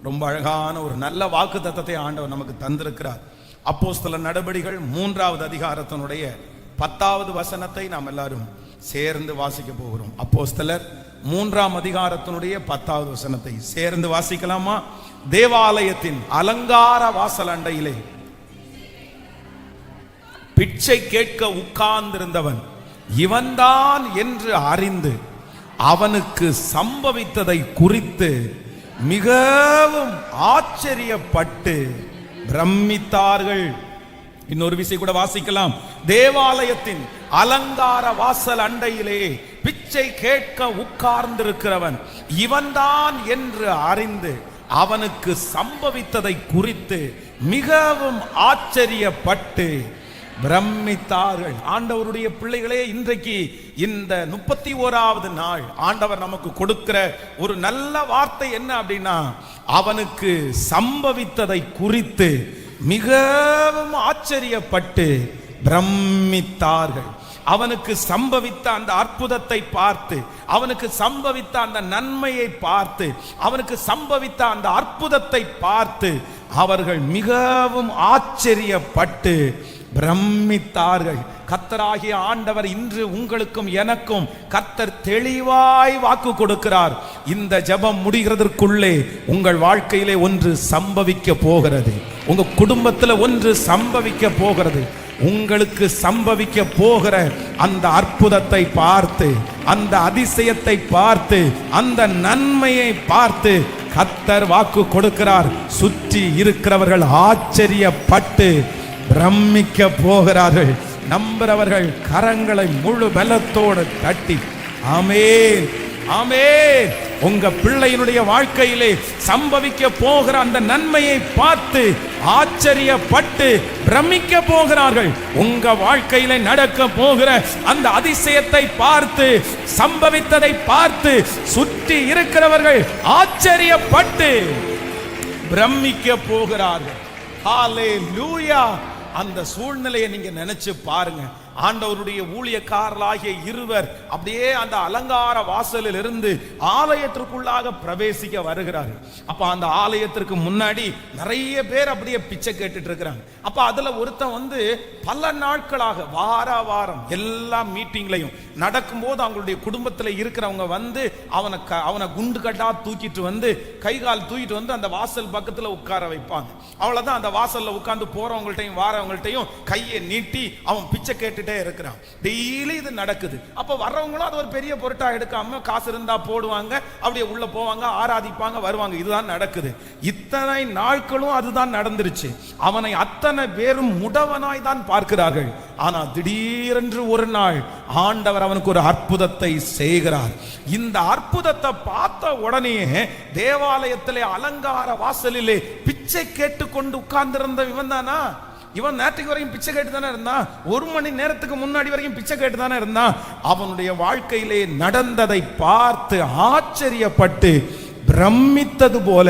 ரொம்ப அழகான ஒரு நல்ல வாக்குத்தத்தத்தை ஆண்டவர் நமக்கு தந்திருக்கிறார். அப்போஸ்தலர் நடபடிகள் 3வது அதிகாரத்தினுடைய 10வது வசனத்தை நாம் எல்லாரும் சேர்ந்து வாசிக்க போகிறோம். அப்போஸ்தலர் 3ஆம் அதிகாரத்தினுடைய 10வது வசனத்தை சேர்ந்து வாசிக்கலாமா? தேவாலயத்தின் அலங்கார வாசல் அண்டையிலே பிச்சை கேட்க உட்கார்ந்திருந்தவன் இவன்தான் என்று அறிந்து அவனுக்கு சம்பவித்ததை குறித்து மிகவும் ஆச்சரியப்பட்டு பிரமித்தார்கள். இன்னொரு விஷயம் கூட வாசிக்கலாம். தேவாலயத்தின் அலங்கார வாசல் அண்டையிலே பிச்சை கேட்க உட்கார்ந்திருக்கிறவன் இவன்தான் என்று அறிந்து அவனுக்கு சம்பவித்ததை குறித்து மிகவும் ஆச்சரியப்பட்டு பிரமித்தார்கள். ஆண்டவருடைய பிள்ளைகளே, இன்றைக்கு இந்த 31வது நாள் ஆண்டவர் நமக்கு கொடுக்கிற ஒரு நல்ல வார்த்தை என்ன அப்படின்னா, அவனுக்கு சம்பவித்ததை குறித்து மிகவும் ஆச்சரியப்பட்டு பிரமித்தார்கள். அவனுக்கு சம்பவித்த அந்த அற்புதத்தை பார்த்து, அவனுக்கு சம்பவித்த அந்த நன்மையை பார்த்து, அவனுக்கு சம்பவித்த அந்த அற்புதத்தை பார்த்து அவர்கள் மிகவும் ஆச்சரியப்பட்டு பிரமித்தார்கள். கர்த்தராகிய ஆண்டவர் இன்று உங்களுக்கும் எனக்கும் கர்த்தர் தெளிவாய் வாக்கு கொடுக்கிறார். இந்த ஜெபம் முடிகிறதற்குள்ளே உங்கள் வாழ்க்கையிலே ஒன்று சம்பவிக்க போகிறது. உங்க குடும்பத்தில் ஒன்று சம்பவிக்க போகிறது. உங்களுக்கு சம்பவிக்க போகிற அந்த அற்புதத்தை பார்த்து, அந்த அதிசயத்தை பார்த்து, அந்த நன்மையை பார்த்து கர்த்தர் வாக்கு கொடுக்கிறார். சுற்றி இருக்கிறவர்கள் ஆச்சரியப்பட்டு பிரமிக்க போகிறார்கள். நம்புறவர்கள் கரங்களை முழு பலத்தோடு தட்டி ஆமென் ஆமென். உங்க பிள்ளையினுடைய வாழ்க்கையிலே சம்பவிக்க போகிற அந்த நன்மையை பார்த்து ஆச்சரியப்பட்டு பிரமிக்க போகிறார்கள். உங்க வாழ்க்கையிலே நடக்க போகிற அந்த அதிசயத்தை பார்த்து, சம்பவித்ததை பார்த்து சுற்றி இருக்கிறவர்கள் ஆச்சரியப்பட்டு பிரமிக்க போகிறார்கள். ஹல்லேலூயா. அந்த சூழ்நிலையை நீங்க நினைச்சு பாருங்க. ஆண்டவருடைய ஊழியக்காரர்களாகிய இருவர் அப்படியே அந்த அலங்கார வாசலில் இருந்து ஆலயத்திற்குள்ளாக பிரவேசிக்க வருகிறார்கள். அப்ப அந்த ஆலயத்திற்கு முன்னாடி நிறைய பேர் அப்படியே பிச்சை கேட்டுட்டு இருக்கிறாங்க. அப்ப அதுல ஒருத்தன் பல நாட்களாக வாரம் எல்லா மீட்டிங்லையும் நடக்கும்போது அவங்களுடைய குடும்பத்தில் இருக்கிறவங்க அவனை குண்டு கட்டா தூக்கிட்டு கை கால் தூக்கிட்டு அந்த வாசல் பக்கத்துல உட்கார வைப்பாங்க. அவ்வளவுதான். அந்த வாசல்ல உட்கார்ந்து போறவங்கள்ட்டையும் வாரவங்கள்ட்டையும் கையை நீட்டி அவன் பிச்சை கேட்டுட்டே இருக்கிறான். டெய்லி இது நடக்குது. அப்ப வர்றவங்களும் அது ஒரு பெரிய பொருட்டா எடுக்காம காசு இருந்தா போடுவாங்க, அப்படியே உள்ள போவாங்க, ஆராதிப்பாங்க, வருவாங்க. இதுதான் நடக்குது. இத்தனை நாட்களும் அதுதான் நடந்துருச்சு. அவனை அத்தனை பேரும் முடவனாய் தான் பார்க்கிறார்கள். ஆனா திடீரென்று ஒரு நாள் ஆண்டவர் அவனுக்கு ஒரு அற்புதத்தை செய்கிறார். இந்த அற்புதத்தை பார்த்த உடனே தேவாலயத்திலே அலங்கார வாசலிலே பிச்சை கேட்டுக்கொண்டு உட்கார்ந்திருந்த இவன் தானா? இவன் நேற்றுக்கு வரைக்கும் பிச்சை கேட்டு தானே இருந்தான். 1 மணி நேரத்துக்கு முன்னாடி வரைக்கும் பிச்சை கேட்டு தானே இருந்தான். அவனுடைய வாழ்க்கையிலே நடந்ததை பார்த்து ஆச்சரியப்பட்டு பிரமித்தது போல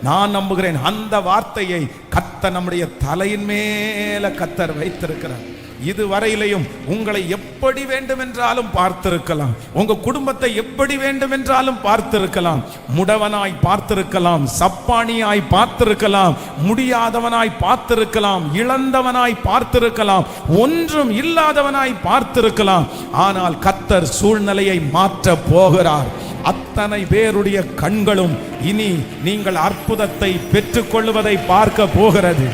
நான் நம்புகிறேன். அந்த வார்த்தையை கர்த்தர் நம்முடைய தலையின் மேல கர்த்தர் வைத்திருக்கிறார். இதுவரையிலையும் உங்களை எப்படி வேண்டுமென்றாலும் பார்த்திருக்கலாம், உங்க குடும்பத்தை எப்படி வேண்டுமென்றாலும் பார்த்திருக்கலாம். முடவனாய் பார்த்திருக்கலாம், சப்பானியாய் பார்த்திருக்கலாம், முடியாதவனாய் பார்த்திருக்கலாம், இழந்தவனாய் பார்த்திருக்கலாம், ஒன்றும் இல்லாதவனாய் பார்த்திருக்கலாம். ஆனால் கர்த்தர் சூழ்நிலையை மாற்ற போகிறார். அத்தனை பேருடைய கண்களும் இனி நீங்கள் அற்புதத்தை பெற்றுக்கொள்வதை பார்க்க போகிறது.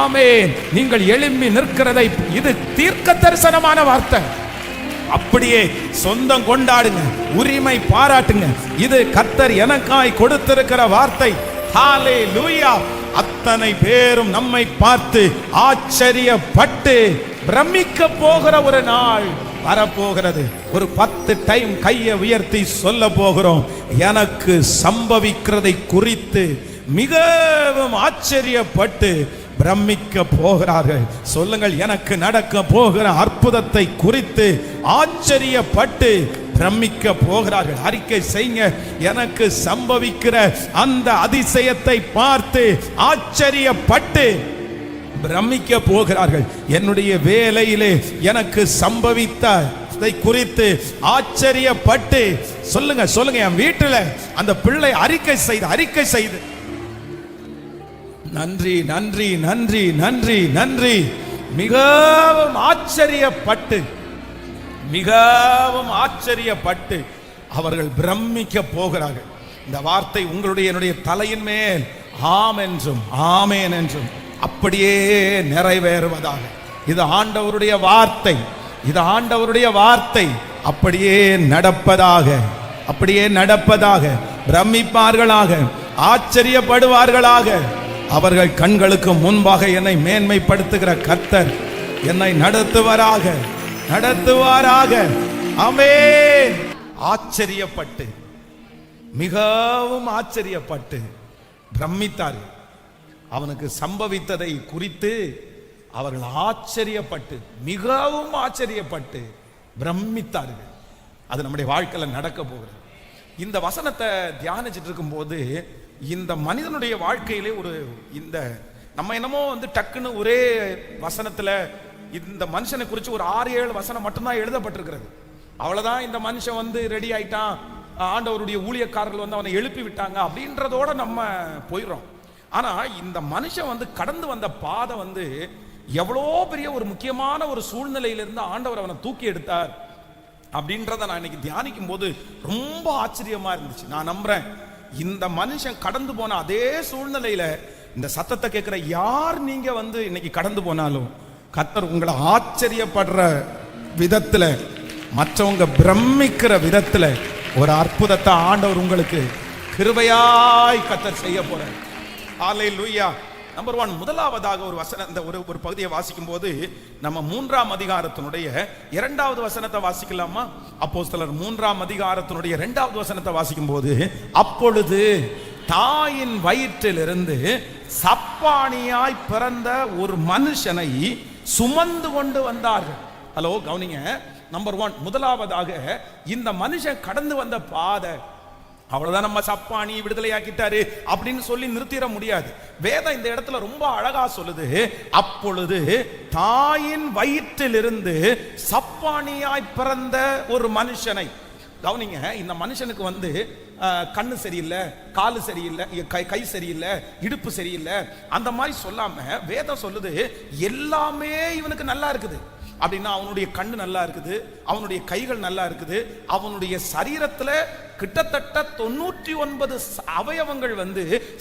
ஆமென். நீங்கள் எழும்பி நிற்கிறதை, இது தீர்க்க தரிசனமான வார்த்தை. அப்படியே சொந்தம் கொண்டாடுங்க, உரிமை பாராட்டுங்க. இது கர்த்தர் எனக்காய் கொடுத்திருக்கிற வார்த்தை. ஹல்லேலூயா. அத்தனை பேரும் நம்மை பார்த்து ஆச்சரியப்பட்டு பிரமிக்க போகிற ஒரு நாள் வரப்போகிறது. ஒரு 10 டைம் கையை உயர்த்தி சொல்ல போகிறோம், எனக்கு சம்பவிக்கிறதை குறித்து மிகவும் ஆச்சரியப்பட்டு பிரமிக்க போகிறார்கள். சொல்லுங்கள், எனக்கு நடக்க போகிற அற்புதத்தை குறித்து ஆச்சரியப்பட்டு பிரமிக்க போகிறார்கள். அறிக்கை செய்யுங்க, எனக்கு சம்பவிக்கிற அந்த அதிசயத்தை பார்த்து ஆச்சரியப்பட்டு பிரமிக்க போகிறார்கள். என்னுடைய வேலையிலே எனக்கு சம்பவித்ததை குறித்து ஆச்சரியப்பட்டு சொல்லுங்க. என் வீட்டில் அந்த பிள்ளை அறிக்கை செய்து நன்றி நன்றி நன்றி நன்றி நன்றி. மிகவும் ஆச்சரியப்பட்டு அவர்கள் பிரமிக்க போகிறார்கள். இந்த வார்த்தை உங்களுடைய என்னுடைய தலையின் மேல் ஆம் என்றும் ஆமேன் என்றும் அப்படியே நிறைவேறுவதாக. இது ஆண்டவருடைய வார்த்தை, இது ஆண்டவருடைய வார்த்தை. அப்படியே நடப்பதாக, அப்படியே நடப்பதாக. பிரமிப்பார்களாக, ஆச்சரியப்படுவார்களாக. அவர்கள் கண்களுக்கு முன்பாக என்னை மேன்மைப்படுத்துகிற கர்த்தர் என்னை நடத்துவாராக, நடத்துவாராக. ஆமென். ஆச்சரியப்பட்டு, மிகவும் ஆச்சரியப்பட்டு பிரமித்தார்கள். அவனுக்கு சம்பவித்ததை குறித்து அவர்கள் ஆச்சரியப்பட்டு, மிகவும் ஆச்சரியப்பட்டு பிரமித்தார்கள். அது நம்முடைய வாழ்க்கையில் நடக்க போகிறது. இந்த வசனத்தை தியானிச்சுட்டு இருக்கும்போது இந்த மனிதனுடைய வாழ்க்கையிலே இந்த நம்ம என்னமோ டக்குன்னு ஒரே வசனத்துல இந்த மனுஷனை குறித்து ஒரு 6-7 வசனம் மட்டும்தான் எழுதப்பட்டிருக்கிறது. அவ்வளவுதான், இந்த மனுஷன் ரெடி ஆயிட்டான், ஆண்டவருடைய ஊழியக்காரர்கள் அவனை எழுப்பி விட்டாங்க அப்படின்றதோட நம்ம போயிடுறோம். ஆனா இந்த மனுஷன் கடந்து வந்த பாதை எவ்வளோ பெரிய ஒரு முக்கியமான ஒரு சூழ்நிலையிலிருந்து ஆண்டவர் அவனை தூக்கி எடுத்தார் அப்படின்றத நான் இன்னைக்கு தியானிக்கும் போது ரொம்ப ஆச்சரியமா இருந்துச்சு. நான் நம்புறேன் இந்த மனுஷன் கடந்து போன அதே சூழ்நிலையில இந்த சத்தத்தை கேட்கிற யார் நீங்க இன்னைக்கு கடந்து போனாலும் கர்த்தர் உங்களை ஆச்சரியப்படுற விதத்துல, மற்றவங்க பிரமிக்கிற விதத்துல ஒரு அற்புதத்தை ஆண்டவர் உங்களுக்கு கிருபையாய் கர்த்தர் செய்ய போறார். ஹல்லேலூயா. நம்பர் 1, முதலாவதாக ஒரு வசனம், ஒரு பகுதியை வாசிக்கும் போது நம்ம 3ஆம் அதிகாரத்தினுடைய 2வது வசனத்தை வாசிக்கலாமா? அப்போஸ்தலர் 3ஆம் அதிகாரத்தினுடைய 2வது வசனத்தை வாசிக்கும் போது, அப்பொழுது தாயின் வயிற்றிலிருந்து சப்பானியாய் பிறந்த ஒரு மனுஷனை சுமந்து கொண்டு வந்தார்கள். ஹலோ, கவனிங்க. நம்பர் 1, முதலாவதாக இந்த மனுஷன் கடந்து வந்த பாதை அவ்வளவுதான், நம்ம சப்பானி விடுதலையாக்கிட்டாரு அப்படின்னு சொல்லி நிறுத்திட முடியாது. வேதம் இந்த இடத்துல ரொம்ப அழகா சொல்லுது, அப்பொழுது தாயின் வயிற்றிலிருந்து சப்பானியாய் பிறந்த ஒரு மனுஷனை. கவனிங்க, இந்த மனுஷனுக்கு கண்ணு சரியில்லை, காலு சரியில்லை, கை சரியில்லை, இடுப்பு சரியில்லை அந்த மாதிரி சொல்லாம வேதம் சொல்லுது எல்லாமே இவனுக்கு நல்லா இருக்குது. அப்படின்னா அவனுடைய கண்ணு நல்லா இருக்குது, அவனுடைய கைகள் நல்லா இருக்குது, அவனுடைய சரீரத்துல கிட்டத்தட்ட 99 அவயவங்கள்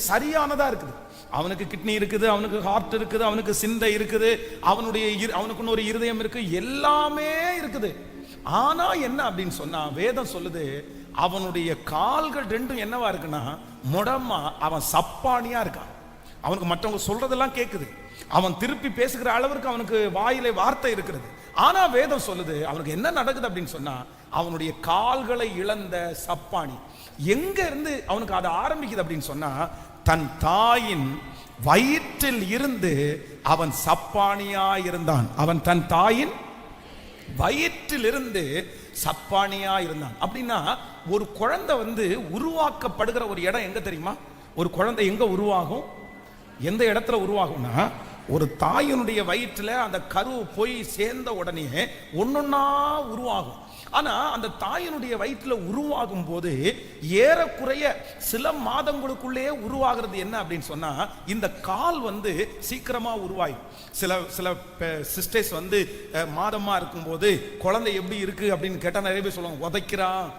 சரியானதா இருக்குது. அவனுக்கு கிட்னி இருக்குது, அவனுக்கு ஹார்ட் இருக்குது, அவனுக்கு சிந்தை இருக்குது, அவனுக்கு ஒரு இருதயம் இருக்கு, எல்லாமே இருக்குது. ஆனா என்ன அப்படின்னு சொன்னா வேதம் சொல்லுது, அவனுடைய கால்கள் ரெண்டும் என்னவா இருக்குன்னா முடமா, அவன் சப்பானியா இருக்கான். அவனுக்கு மற்றவங்க சொல்றதெல்லாம் கேட்குது, அவன் திருப்பி பேசுகிற அளவிற்கு அவனுக்கு வாயிலே வார்த்தை இருக்கிறது. ஆனா வேதம் சொல்லுது அவனுக்கு என்ன நடக்குது அப்படின்னு சொன்னா, அவனுடைய கால்களை இழந்த சப்பானி. எங்க இருந்து அவனுக்கு அது ஆரம்பிக்குது அப்படின்னு சொன்னா, தன் தாயின் வயிற்றில் இருந்து அவன் சப்பானியா இருந்தான். அவன் தன் தாயின் வயிற்றிலிருந்து சப்பானியா இருந்தான். அப்படின்னா ஒரு குழந்தை உருவாக்கப்படுகிற ஒரு இடம் எங்க தெரியுமா? ஒரு குழந்தை எங்க உருவாகும், எந்த இடத்துல உருவாகும்னா, ஒரு தாயினுடைய வயிற்றுல அந்த கரு போய் சேர்ந்த உடனே ஒன்னொன்னா உருவாகும். ஆனா அந்த தாயினுடைய வயிற்றுல உருவாகும் போது ஏறக்குறைய சில மாதங்களுக்குள்ளே உருவாகிறது என்ன அப்படின்னு சொன்னா, இந்த கால் சீக்கிரமா உருவாகும். சில சிஸ்டர்ஸ் மாதமா இருக்கும்போது குழந்தை எப்படி இருக்கு அப்படின்னு கேட்டா நிறைய பேர் சொல்லுவாங்க, உதைக்கிறான்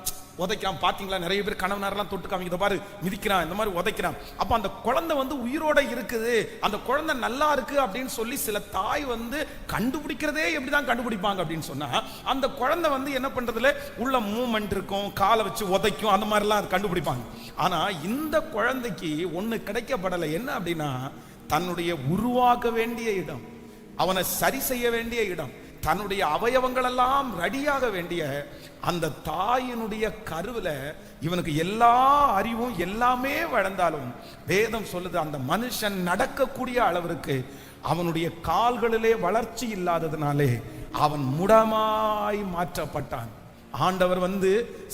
பாத்தீங்களா, நிறைய பேர் கணவனாரெல்லாம் தொட்டு காமிக்க, பாரு மிதிக்கிறான், இந்த மாதிரி உதைக்கிறான். அப்ப அந்த குழந்தை உயிரோட இருக்குது, அந்த குழந்தை நல்லா இருக்கு அப்படின்னு சொல்லி சில தாய் கண்டுபிடிக்கிறதே எப்படிதான் கண்டுபிடிப்பாங்க அப்படின்னு சொன்னா, அந்த குழந்தை என்ன பண்றதுல உள்ள மூவ்மெண்ட் இருக்கும், காலை வச்சு உதைக்கும், அந்த மாதிரிலாம் கண்டுபிடிப்பாங்க. ஆனா இந்த குழந்தைக்கு ஒண்ணு கிடைக்கப்படலை. என்ன அப்படின்னா, தன்னுடைய உருவாக்க வேண்டிய இடம், அவனை சரி செய்ய வேண்டிய இடம், தன்னுடைய அவயவங்கள் எல்லாம் ரெடியாக வேண்டிய அந்த தாயினுடைய கருவில இவனுக்கு எல்லா அறிவும் எல்லாமே வளர்ந்தாலும் வேதம் சொல்லுது அந்த மனுஷன் நடக்கக்கூடிய அளவிற்கு அவனுடைய கால்களிலே வளர்ச்சி இல்லாததுனாலே அவன் முடமாய் மாற்றப்பட்டான். ஆண்டவர்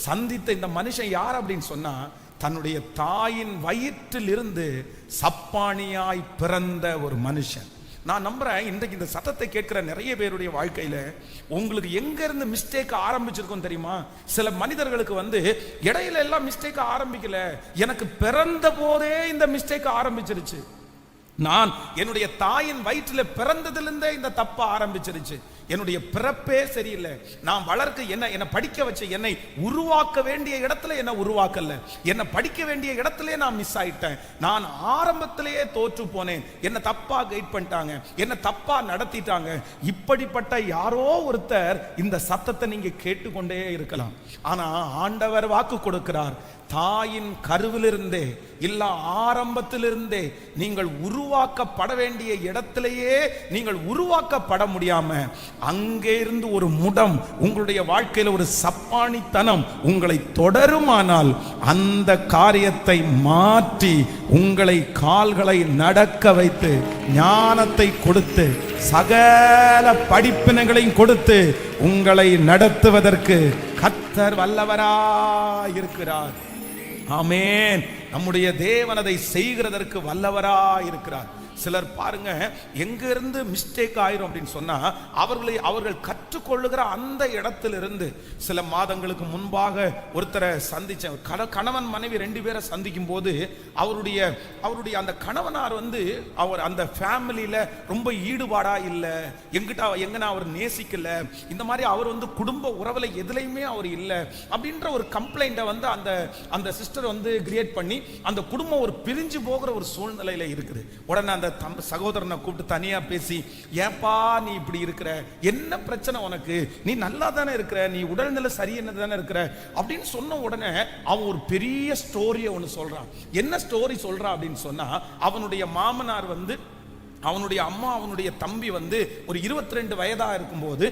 சந்தித்த இந்த மனுஷன் யார் அப்படின்னு சொன்னா, தன்னுடைய தாயின் வயிற்றில் இருந்து சப்பானியாய் பிறந்த ஒரு மனுஷன். நான் நம்புறேன் இன்றைக்கு இந்த சத்தத்தை கேட்கிற நிறைய பேருடைய வாழ்க்கையில உங்களுக்கு எங்க இருந்து மிஸ்டேக் ஆரம்பிச்சிருக்கும் தெரியுமா? சில மனிதர்களுக்கு இடையில எல்லாம் மிஸ்டேக் ஆரம்பிக்கல, எனக்கு பிறந்த போதே இந்த மிஸ்டேக் ஆரம்பிச்சிருச்சு. நான் என்னுடைய தாயின் வயிற்றில் பிறந்ததிலிருந்தே இந்த தப்ப ஆரம்பிச்சிருச்சு. என்னுடைய பிறப்பே சரியில்லை. நான் வளர்க்க என்னை படிக்க வச்ச என்னை உருவாக்க வேண்டிய இடத்துல என்ன உருவாக்கல. என்னை படிக்க வேண்டிய இடத்துல நான் மிஸ் ஆயிட்டேன். நான் ஆரம்பத்திலேயே தோற்று போனேன். என்ன தப்பா கைட் பண்ணிட்டாங்க, என்ன தப்பா நடத்திட்டாங்க. இப்படிப்பட்ட யாரோ ஒருத்தர் இந்த சத்தத்தை நீங்க கேட்டுக்கொண்டே இருக்கலாம். ஆனா ஆண்டவர் வாக்கு கொடுக்கிறார், தாயின் கருவிலிருந்தே இல்ல ஆரம்பத்திலிருந்தே நீங்கள் உருவாக்கப்பட வேண்டிய இடத்திலேயே நீங்கள் உருவாக்கப்பட முடியாம அங்கே இருந்து ஒரு முடம் உங்களுடைய வாழ்க்கையில ஒரு சப்பானித்தனம் உங்களை தொடருமானால் அந்த காரியத்தை மாற்றி உங்களை கால்களை நடக்க வைத்து ஞானத்தை கொடுத்து சகல படிப்பினைகளையும் கொடுத்து உங்களை நடத்துவதற்கு கர்த்தர் வல்லவராயிருக்கிறார். ஆமென். நம்முடைய தேவன் அதை செய்கிறதற்கு வல்லவராயிருக்கிறார். சிலர் பாருங்க, எங்க இருந்து மிஸ்டேக் ஆயிரும் அப்படின்னு சொன்னா அவர்கள் கற்றுக்கொள்ளுகிற அந்த இடத்திலிருந்து. சில மாதங்களுக்கு முன்பாக ஒருத்தரை சந்திச்சேன். கணவன் மனைவி 2 பேரை சந்திக்கும் போது அவருடைய அந்த கணவனார் அவர் அந்த ஃபேமிலியில ரொம்ப ஈடுபாடா இல்லை, எங்கன்னா அவர் நேசிக்கல, இந்த மாதிரி அவர் குடும்ப உறவுல எதுலையுமே அவர் இல்லை அப்படின்ற ஒரு கம்ப்ளைண்ட்டை அந்த சிஸ்டர் கிரியேட் பண்ணி அந்த குடும்பம் ஒரு பிரிஞ்சு போகிற ஒரு சூழ்நிலையில இருக்குது. உடனே அந்த சகோதரனை கூப்பிட்டு தனியா பேசி, ஏப்பா நீ இப்படி இருக்கிற, என்ன பிரச்சனை உனக்கு, நீ நல்லா தானே இருக்கிற, நீ உடல்நிலை சரியான தானே இருக்கிற அப்படின்னு சொன்ன உடனே அவன் ஒரு பெரிய ஸ்டோரியை ஒன்று சொல்றான். என்ன ஸ்டோரி சொல்றான் அப்படின்னு சொன்னா, அவனுடைய மாமனார் அவனுடைய அம்மா அவனுடைய தம்பி ஒரு 22 வயதா இருக்கும்போது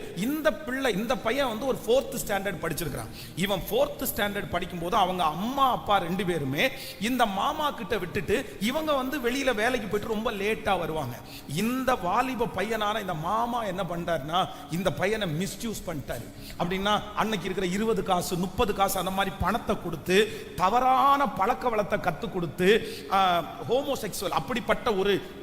இந்த பையன் ஒரு 4th ஸ்டாண்டர்ட் படிச்சிருக்கிறான். இவன் 4th ஸ்டாண்டர்ட் படிக்கும் போது அவங்க அம்மா அப்பா 2 பேருமே இந்த மாமா கிட்ட விட்டுட்டு இவங்க வெளியில வேலைக்கு போயிட்டு ரொம்ப லேட்டா வருவாங்க. இந்த வாலிப பையனான இந்த மாமா என்ன பண்றாருன்னா, இந்த பையனை மிஸ்யூஸ் பண்ணிட்டாரு. அப்படின்னா அன்னைக்கு இருக்கிற 20 காசு 30 காசு அந்த மாதிரி பணத்தை கொடுத்து தவறான பழக்க வளத்தை கத்து கொடுத்து ஹோமோசெக்சுவல் அப்படிப்பட்ட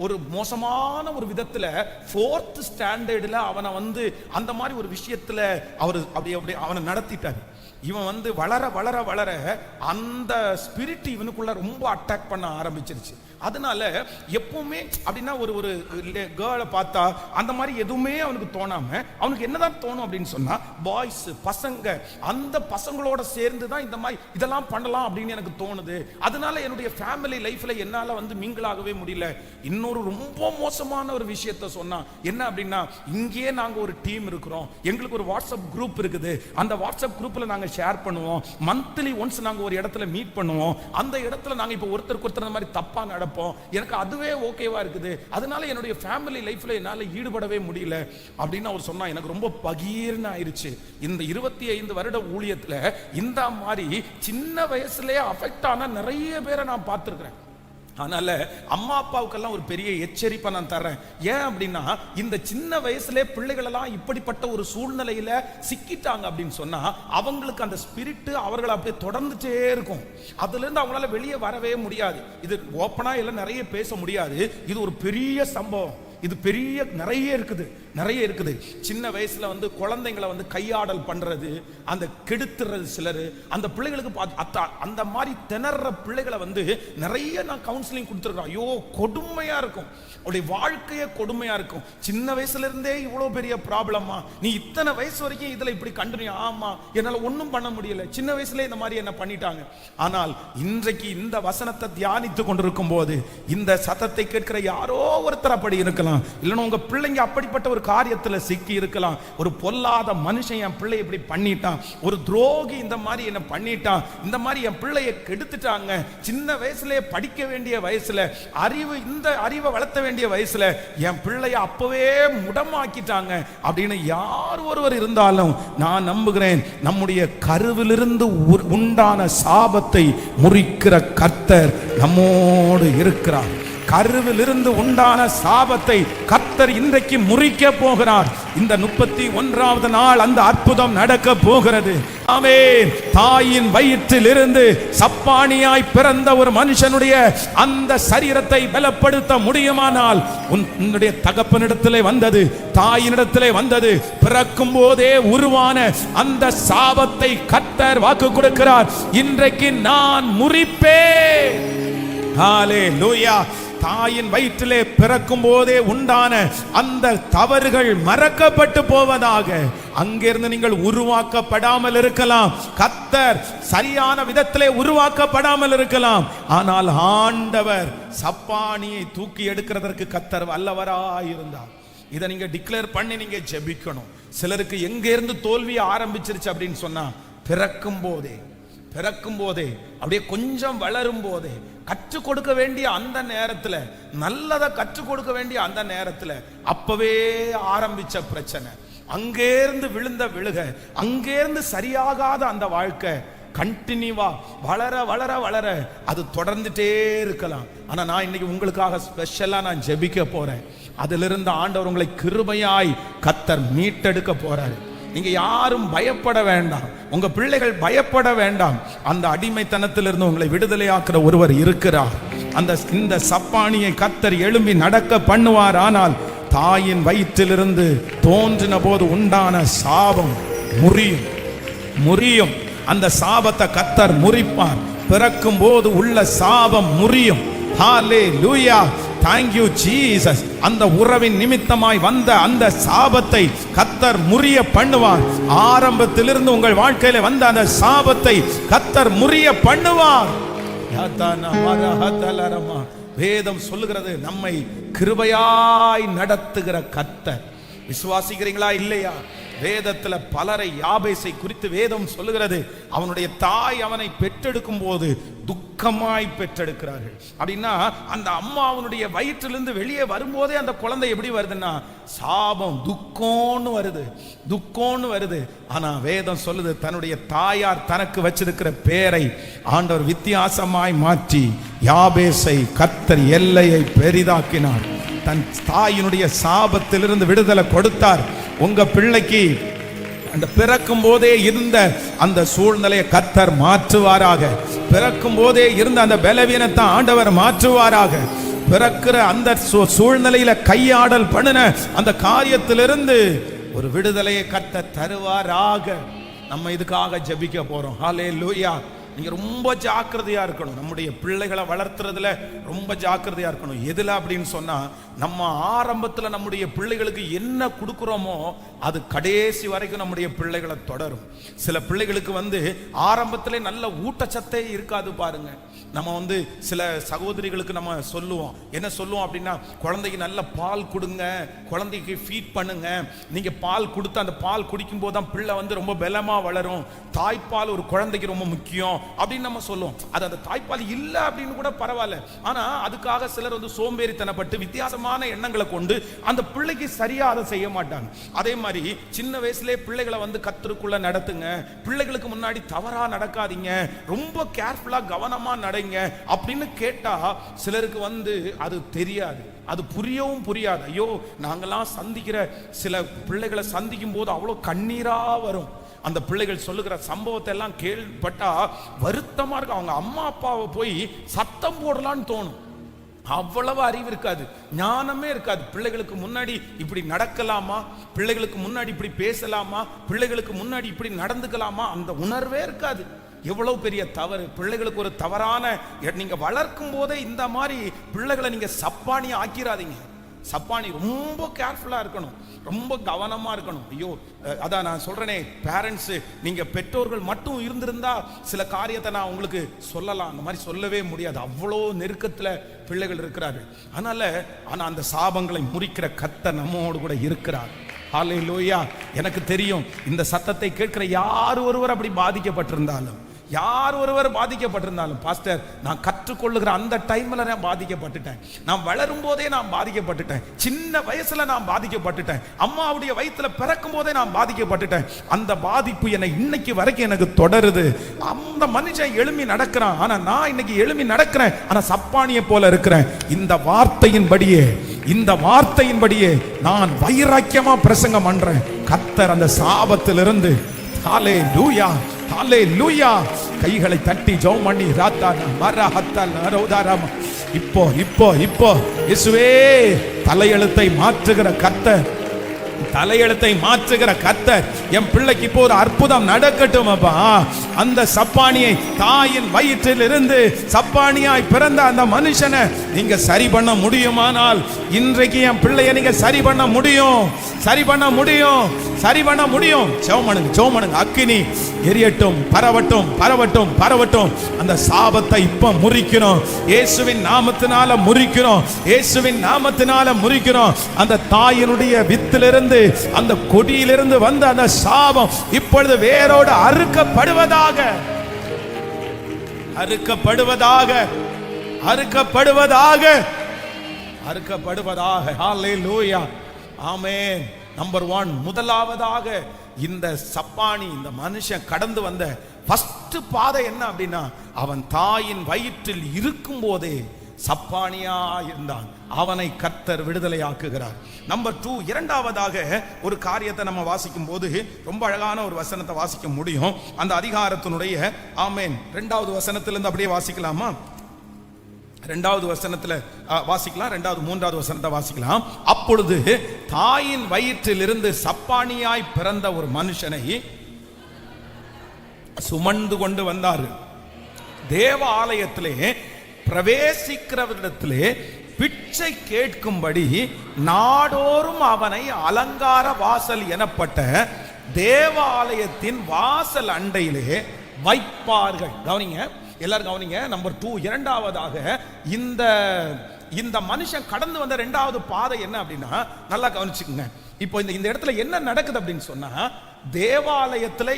ஒரு மோசமான ஒரு விதத்துல 4th ஸ்டாண்டர்ட்ல அவனை அந்த மாதிரி ஒரு விஷயத்துல அவனை நடத்திட்டாரு. இவன் வளர வளர வளர அந்த ஸ்பிரிட் இவனுக்குள்ள ரொம்ப அட்டாக் பண்ண ஆரம்பிச்சிருச்சு. அதனால எப்பவுமே அப்படின்னா ஒரு கேர்ளை பார்த்தா அந்த மாதிரி எதுவுமே அவனுக்கு தோணாம அவனுக்கு என்னதான் தோணும் அப்படின்னு சொன்னா, பாய்ஸ் பசங்க, அந்த பசங்களோட சேர்ந்து தான் இந்த மாதிரி இதெல்லாம் பண்ணலாம் அப்படின்னு எனக்கு தோணுது. அதனால என்னுடைய ஃபேமிலி லைஃப்ல என்னால மிங்கிளாகவே முடியல. இன்னொரு ரொம்ப மோசமான ஒரு விஷயத்த சொன்னா என்ன அப்படின்னா, இங்கேயே நாங்க ஒரு டீம் இருக்கிறோம், எங்களுக்கு ஒரு வாட்ஸ்அப் குரூப் இருக்குது, அந்த வாட்ஸ்அப் குரூப்ல நாங்க ஷேர் பண்ணுவோம், மந்த்லி ஒன்ஸ் நாங்க ஒரு இடத்துல மீட் பண்ணுவோம், அந்த இடத்துல நாங்க இப்ப ஒருத்தருக்கு ஒருத்தர் அந்த மாதிரி தப்பா நடப்போம், எனக்கு அதுவே ஓகேவா இருக்குது, அதனால என்னுடைய ஃபேமிலி லைஃப்ல என்னால ஈடுபடவே முடியல அப்படின்னு அவர் சொன்னா. எனக்கு ரொம்ப பகீர்னு ஆயிருச்சு. இந்த 25 வருட ஊழியத்துல இந்த மாதிரி சின்ன வயசுலயே அஃபெக்ட் ஆன நிறைய பேரை நான் பார்த்திருக்கிறேன். அதனால அம்மா அப்பாவுக்கெல்லாம் ஒரு பெரிய எச்சரிப்பை நான் தர்றேன். ஏன் அப்படின்னா, இந்த சின்ன வயசுல பிள்ளைகள் எல்லாம் இப்படிப்பட்ட ஒரு சூழ்நிலையில சிக்கிட்டாங்க அப்படின்னு சொன்னா அவங்களுக்கு அந்த ஸ்பிரிட் அவர்களை அப்படியே தொடர்ந்துட்டே இருக்கும். அதுல இருந்து அவங்களால வெளியே வரவே முடியாது. இது ஓப்பனா எல்லாம் நிறைய பேச முடியாது. இது ஒரு பெரிய சம்பவம். இது பெரிய நிறைய இருக்குது. சின்ன வயசுல குழந்தைங்களை கையாடல் பண்றது, அந்த கெடுத்துறது, சிலர் அந்த பிள்ளைகளுக்கு அந்த மாதிரி திணற பிள்ளைகளை நிறைய நான் கவுன்சிலிங் கொடுத்துருக்கேன். ஐயோ கொடுமையா இருக்கும், அவருடைய வாழ்க்கையே கொடுமையா இருக்கும். சின்ன வயசுல இருந்தே இவ்வளவு பெரிய ப்ராப்ளமா, நீ இத்தனை வயசு வரைக்கும் இதுல இப்படி கண்டினியூ, ஆமா என்னால ஒன்றும் பண்ண முடியல, சின்ன வயசுல இந்த மாதிரி என்ன பண்ணிட்டாங்க. ஆனால் இன்றைக்கு இந்த வசனத்தை தியானித்து கொண்டிருக்கும் போது இந்த சத்தத்தை கேட்கிற யாரோ ஒருத்தர் அப்படி இருக்கலாம், இல்லைன்னா உங்க பிள்ளைங்க அப்படிப்பட்ட ஒரு காரியத்துல சிக்கி இருக்கலாம். ஒரு பொல்லாத மனுஷன் என் பிள்ளை இப்படி பண்ணிட்டான், ஒரு துரோகி இந்த மாதிரி என்ன பண்ணிட்டான், இந்த மாதிரி என் பிள்ளையை கெடுத்துட்டாங்க, சின்ன வயசுலயே படிக்க வேண்டிய வயசுல இந்த அறிவை வளர்த்த வேண்டிய வயசுல என் பிள்ளைய அப்பவே முடமாக்கிட்டாங்க அப்படின்னு யார் ஒருவர் இருந்தாலும் நான் நம்புகிறேன், நம்முடைய கருவிலிருந்து உண்டான சாபத்தை முறிக்கிற கர்த்தர் நம்மோடு இருக்கிறார். கருவிலிருந்து உண்டான சாபத்தை கர்த்தர் இன்றைக்கு முறிக்க போகிறார். இந்த 31வது நாள் அந்த அற்புதம் நடக்க போகிறது. ஆமென். தாயின் வயிற்றில் இருந்து சப்பானியாய் பிறந்த ஒரு மனுஷனுடைய அந்த சரீரத்தை பலப்படுத்த முடியுமானால், உன்னுடைய தகப்பனிடத்திலே வந்தது, தாயினிடத்திலே வந்தது, பிறக்கும் போதே உருவான அந்த சாபத்தை கர்த்தர் வாக்கு கொடுக்கிறார், இன்றைக்கு நான் முறிப்பேன். ஹalleluya. தாயின் வயிற்றிலே பிறக்கும் போதே உண்டான அந்த தவறுகள் மறக்கப்பட்டு போவதாக. அங்கிருந்து நீங்கள் உருவாக்கப்படாமல் இருக்கலாம், கர்த்தர் சரியான விதத்திலே உருவாக்கப்படாமல் இருக்கலாம். ஆனால் ஆண்டவர் சப்பானியை தூக்கி எடுக்கிறதற்கு கர்த்தர் வல்லவராயிருந்தார். இதை நீங்க டிக்ளேர் பண்ணி நீங்க ஜெபிக்கணும். சிலருக்கு எங்க இருந்து தோல்வி ஆரம்பிச்சிருச்சு அப்படின்னு சொன்னா, பிறக்கும் போதே அப்படியே கொஞ்சம் வளரும் போதே, கற்றுக் கொடுக்க வேண்டிய அந்த நேரத்துல, நல்லதை கற்றுக் கொடுக்க வேண்டிய அந்த நேரத்துல அப்பவே ஆரம்பிச்ச பிரச்சனை, அங்கேருந்து விழுந்த விழுக, அங்கேருந்து சரியாகாத அந்த வாழ்க்கை கண்டினியூவா வளர வளர வளர அது தொடர்ந்துட்டே இருக்கலாம். ஆனா நான் இன்னைக்கு உங்களுக்காக ஸ்பெஷலா நான் ஜெபிக்க போறேன். அதிலிருந்து ஆண்டவர் உங்களை கிருபையாய் கர்த்தர் மீட்டெடுக்க போறாரு. நீங்க யாரும் பயப்பட வேண்டாம், உங்க பிள்ளைகள் பயப்பட வேண்டாம். அந்த அடிமைத்தனத்திலிருந்து உங்களை விடுதலையாக்குற ஒருவர் இருக்கிறார். இந்த சப்பானியை கர்த்தர் எழும்பி நடக்க பண்ணுவார். ஆனால் தாயின் வயிற்றிலிருந்து தோன்றின போது உண்டான சாபம் முறியும். அந்த சாபத்தை கர்த்தர் முறிப்பார். பிறக்கும் போது உள்ள சாபம் முறியும். ஹல்லேலூயா, thank you Jesus. அந்த உறவின் நிமித்தமாய் வந்த அந்த சாபத்தை கர்த்தர் முறிய பண்ணுவார். ஆரம்பத்திலிருந்து உங்கள் வாழ்க்கையில வந்த அந்த சாபத்தை கர்த்தர் முறிய பண்ணுவார். வேதம் சொல்லுகிறது, நம்மை கிருபையாய் நடத்துகிற கர்த்தர். விசுவாசிக்கிறீங்களா இல்லையா? வேதத்துல பலரை யாபேசை குறித்து வேதம் சொல்லுகிறது, அவனுடைய தாய் அவனை பெற்றெடுக்கும் போது துக்கமாய் பெற்றெடுக்கிறார்கள். அப்படின்னா அந்த அம்மா அவனுடைய வயிற்றிலிருந்து வெளியே வரும்போதே அந்த குழந்தை எப்படி வருதுன்னா சாபம், துக்கோன்னு வருது. ஆனா வேதம் சொல்லுது, தன்னுடைய தாயார் தனக்கு வச்சிருக்கிற பேரை ஆண்டவர் வித்தியாசமாய் மாற்றி யாபேசை கர்த்தர் எல்லையை பெரிதாக்கினார். தன் தாயினுடைய சாபத்திலிருந்து விடுதலை கொடுத்தார். உங்க பிள்ளைக்கு அந்த பிறக்கும் போதே இருந்த அந்த சூழ்நிலையை கர்த்தர் மாற்றுவாராக. பிறக்கும் போதே இருந்த அந்த பலவீனத்தை ஆண்டவர் மாற்றுவாராக. பிறக்கிற அந்த சூழ்நிலையில கையாடல் பண்ணின அந்த காரியத்திலிருந்து ஒரு விடுதலையை கர்த்தர் தருவாராக. நம்ம இதுக்காக ஜெபிக்க போறோம். ஹல்லேலூயா. நீங்க ரொம்ப ஜாக்கிரதையா இருக்கணும். நம்முடைய பிள்ளைகளை வளர்த்துறதுல ரொம்ப ஜாக்கிரதையா இருக்கணும். எதுல அப்படின்னு சொன்னா, நம்ம ஆரம்பத்துல நம்முடைய பிள்ளைகளுக்கு என்ன கொடுக்குறோமோ அது கடைசி வரைக்கும் நம்முடைய பிள்ளைகளை தொடரும். சில பிள்ளைகளுக்கு ஆரம்பத்திலே நல்ல ஊட்டச்சத்தே இருக்காது பாருங்க. நம்ம சில சகோதரிகளுக்கு நம்ம சொல்லுவோம், என்ன சொல்லுவோம் அப்படின்னா, குழந்தைக்கு நல்ல பால் கொடுங்க, குழந்தைக்கு ஃபீட் பண்ணுங்க. நீங்க பால் கொடுத்து அந்த பால் குடிக்கும் போது தான் பிள்ளை ரொம்ப பலமா வளரும். தாய்ப்பால் ஒரு குழந்தைக்கு ரொம்ப முக்கியம் அப்படின்னு நம்ம சொல்லுவோம். அது அந்த தாய்ப்பால் இல்ல அப்படின்னு கூட பரவாயில்ல. ஆனா அதுக்காக சிலர் சோம்பேறித்தனப்பட்டு வித்தியாசமான எண்ணங்களை கொண்டு அந்த பிள்ளைக்கு சரியா அதை செய்ய மாட்டாங்க. அதே மாதிரி சின்ன வயசுல பிள்ளைகளை கர்த்தருக்குள்ள நடத்துங்க. பிள்ளைகளுக்கு முன்னாடி தவறா நடக்காதீங்க, ரொம்ப கேர்ஃபுல்லா கவனமா நடங்க அப்படின்னு கேட்டா சிலருக்கு அது தெரியாது, அது புரியவும் புரியாது. ஐயோ, நாங்கெல்லாம் சந்திக்கிற சில பிள்ளைகளை சந்திக்கும் போது அவ்வளவு கண்ணீரா வரும். அந்த பிள்ளைகள் சொல்லுகிற சம்பவத்தை எல்லாம் கேள்விப்பட்டா வருத்தமா இருக்கு. அவங்க அம்மா அப்பாவை போய் சத்தம் போடலான்னு தோணும். அவ்வளவு அறிவு இருக்காது, ஞானமே இருக்காது. பிள்ளைகளுக்கு முன்னாடி இப்படி நடக்கலாமா, பிள்ளைகளுக்கு முன்னாடி இப்படி பேசலாமா, பிள்ளைகளுக்கு முன்னாடி இப்படி நடந்துக்கலாமா, அந்த உணர்வே இருக்காது. எவ்வளவு பெரிய தவறு. பிள்ளைகளுக்கு ஒரு தவறான, நீங்க வளர்க்கும் போதே இந்த மாதிரி பிள்ளைகளை நீங்க சப்பானி ஆக்கிராதீங்க. சப்பானி ரொம்ப கேர்ஃபுல்லா இருக்கணும், ரொம்ப கவனமா இருக்கணும். ஐயோ, அதான் நான் சொல்றேனே, பேரண்ட்ஸ், நீங்க பெற்றோர்கள் மட்டும் இருந்திருந்தா சில காரியத்தை நான் உங்களுக்கு சொல்லலாம், அந்த மாதிரி சொல்லவே முடியாது. அவ்வளோ நெருக்கத்துல பிள்ளைகள் இருக்கிறார்கள். ஆனா அந்த சாபங்களை முறிக்கிற கர்த்தர் நம்மோடு கூட இருக்கிறார். ஹல்லேலூயா. எனக்கு தெரியும், இந்த சத்தத்தை கேட்கிற யார் ஒருவர் அப்படி பாதிக்கப்பட்டிருந்தாலும், பாஸ்டர், நான் கற்றுக்கொள்ளுகிற அந்த டைம்ல நான் பாதிக்கப்பட்டுட்டேன், நான் வளரும் போதே நான் பாதிக்கப்பட்டுட்டேன், சின்ன வயசுல நான் பாதிக்கப்பட்டுட்டேன், அம்மாவுடைய வயிற்றுல பிறக்கும் போதே நான் பாதிக்கப்பட்டுட்டேன். அந்த பாதிப்பு என்னை இன்னைக்கு வரைக்கும் எனக்கு தொடருது. அந்த மனுஷன் எழும்பி நடக்கிறான், ஆனா நான் இன்னைக்கு எழும்பி நடக்கிறேன், ஆனா சப்பானியை போல இருக்கிறேன். இந்த வார்த்தையின்படியே நான் வைராக்கியமா பிரசங்கம் பண்றேன். கர்த்தர் அந்த சாபத்திலிருந்து, ஹல்லேலூயா, ஹல்லேலூயா, கைகளை தட்டி ஜெபம் பண்ணி ராத்தானா மரஹத்தல் நரோதாராமா. இப்போ இயேசுவே, தலையெழுத்தை மாற்றுகிற கர்த்தர், என் பிள்ளைக்கு இப்போ ஒரு அற்புதம் நடக்கட்டும் அப்பா. அந்த சப்பானியை தாயின் வயிற்றில் இருந்து சப்பானியாய் பிறந்த அந்த மனுஷனை நீங்க சரி பண்ண முடியுமானால் இன்றைக்கு என் பிள்ளைய நீங்க சரி பண்ண முடியும், சரி பண்ண முடியும், சரி பண்ண முடியும். சோமனுங்க அக்கினி எரியட்டும், பரவட்டும், பரவட்டும், பரவட்டும். அந்த சாபத்தை இப்ப முறிக்கிறோம், இயேசுவின் நாமத்தினால முறிக்கிறோம், இயேசுவின் நாமத்தினால முறிக்கிறோம். அந்த தாயினுடைய வித்திலிருந்து, அந்த கொடியிலிருந்து வந்த அந்த சாபம் இப்பொழுது வேரோடு அறுக்கப்படுவதாக, அறுக்கப்படுவதாக, அறுக்கப்படுவதாக, அறுக்கப்படுவதாக. ஹல்லேலூயா, ஆமென். நம்பர் 1, முதலாவதாக இந்த சப்பானி, இந்த மனுஷன் கடந்து வந்த ஃபர்ஸ்ட் பாதை என்ன அப்படின்னா, அவன் தாயின் வயிற்றில் இருக்கும் போதே சப்பானியா இருந்தான். அவனை கர்த்தர் விடுதலையாக்குகிறார். நம்பர் 2, இரண்டாவதாக ஒரு காரியத்தை நம்ம வாசிக்கும் போது ரொம்ப அழகான ஒரு வசனத்தை வாசிக்க முடியும். அந்த அதிகாரத்தினுடைய ஆமென் 2வது வசனத்திலிருந்து அப்படியே வாசிக்கலாமா? 2வது வசனத்துல வாசிக்கலாம், 2வது 3வது வசனத்தை வாசிக்கலாம். அப்பொழுது தாயின் வயிற்றில் இருந்து சப்பானியாய் பிறந்த ஒரு மனுஷனை சுமந்து கொண்டு வந்தார்கள். தேவ ஆலயத்திலே பிரவேசிக்கிறவரிடத்திலே பிச்சை கேட்கும்படி நாடோறும் அவனை அலங்கார வாசல் எனப்பட்ட தேவாலயத்தின் வாசல் அண்டையிலே வைப்பார்கள். கவனிங்க, எல்லாரும் கவனிங்க. நம்பர் 2, இரண்டாவதாக இந்த மனுஷன் கடந்து வந்த 2வது பாதை என்ன அப்படின்னா, நல்லா கவனிச்சுக்குங்க. இப்போ இந்த இடத்துல என்ன நடக்குது அப்படின்னு சொன்னா, தேவாலயத்திலே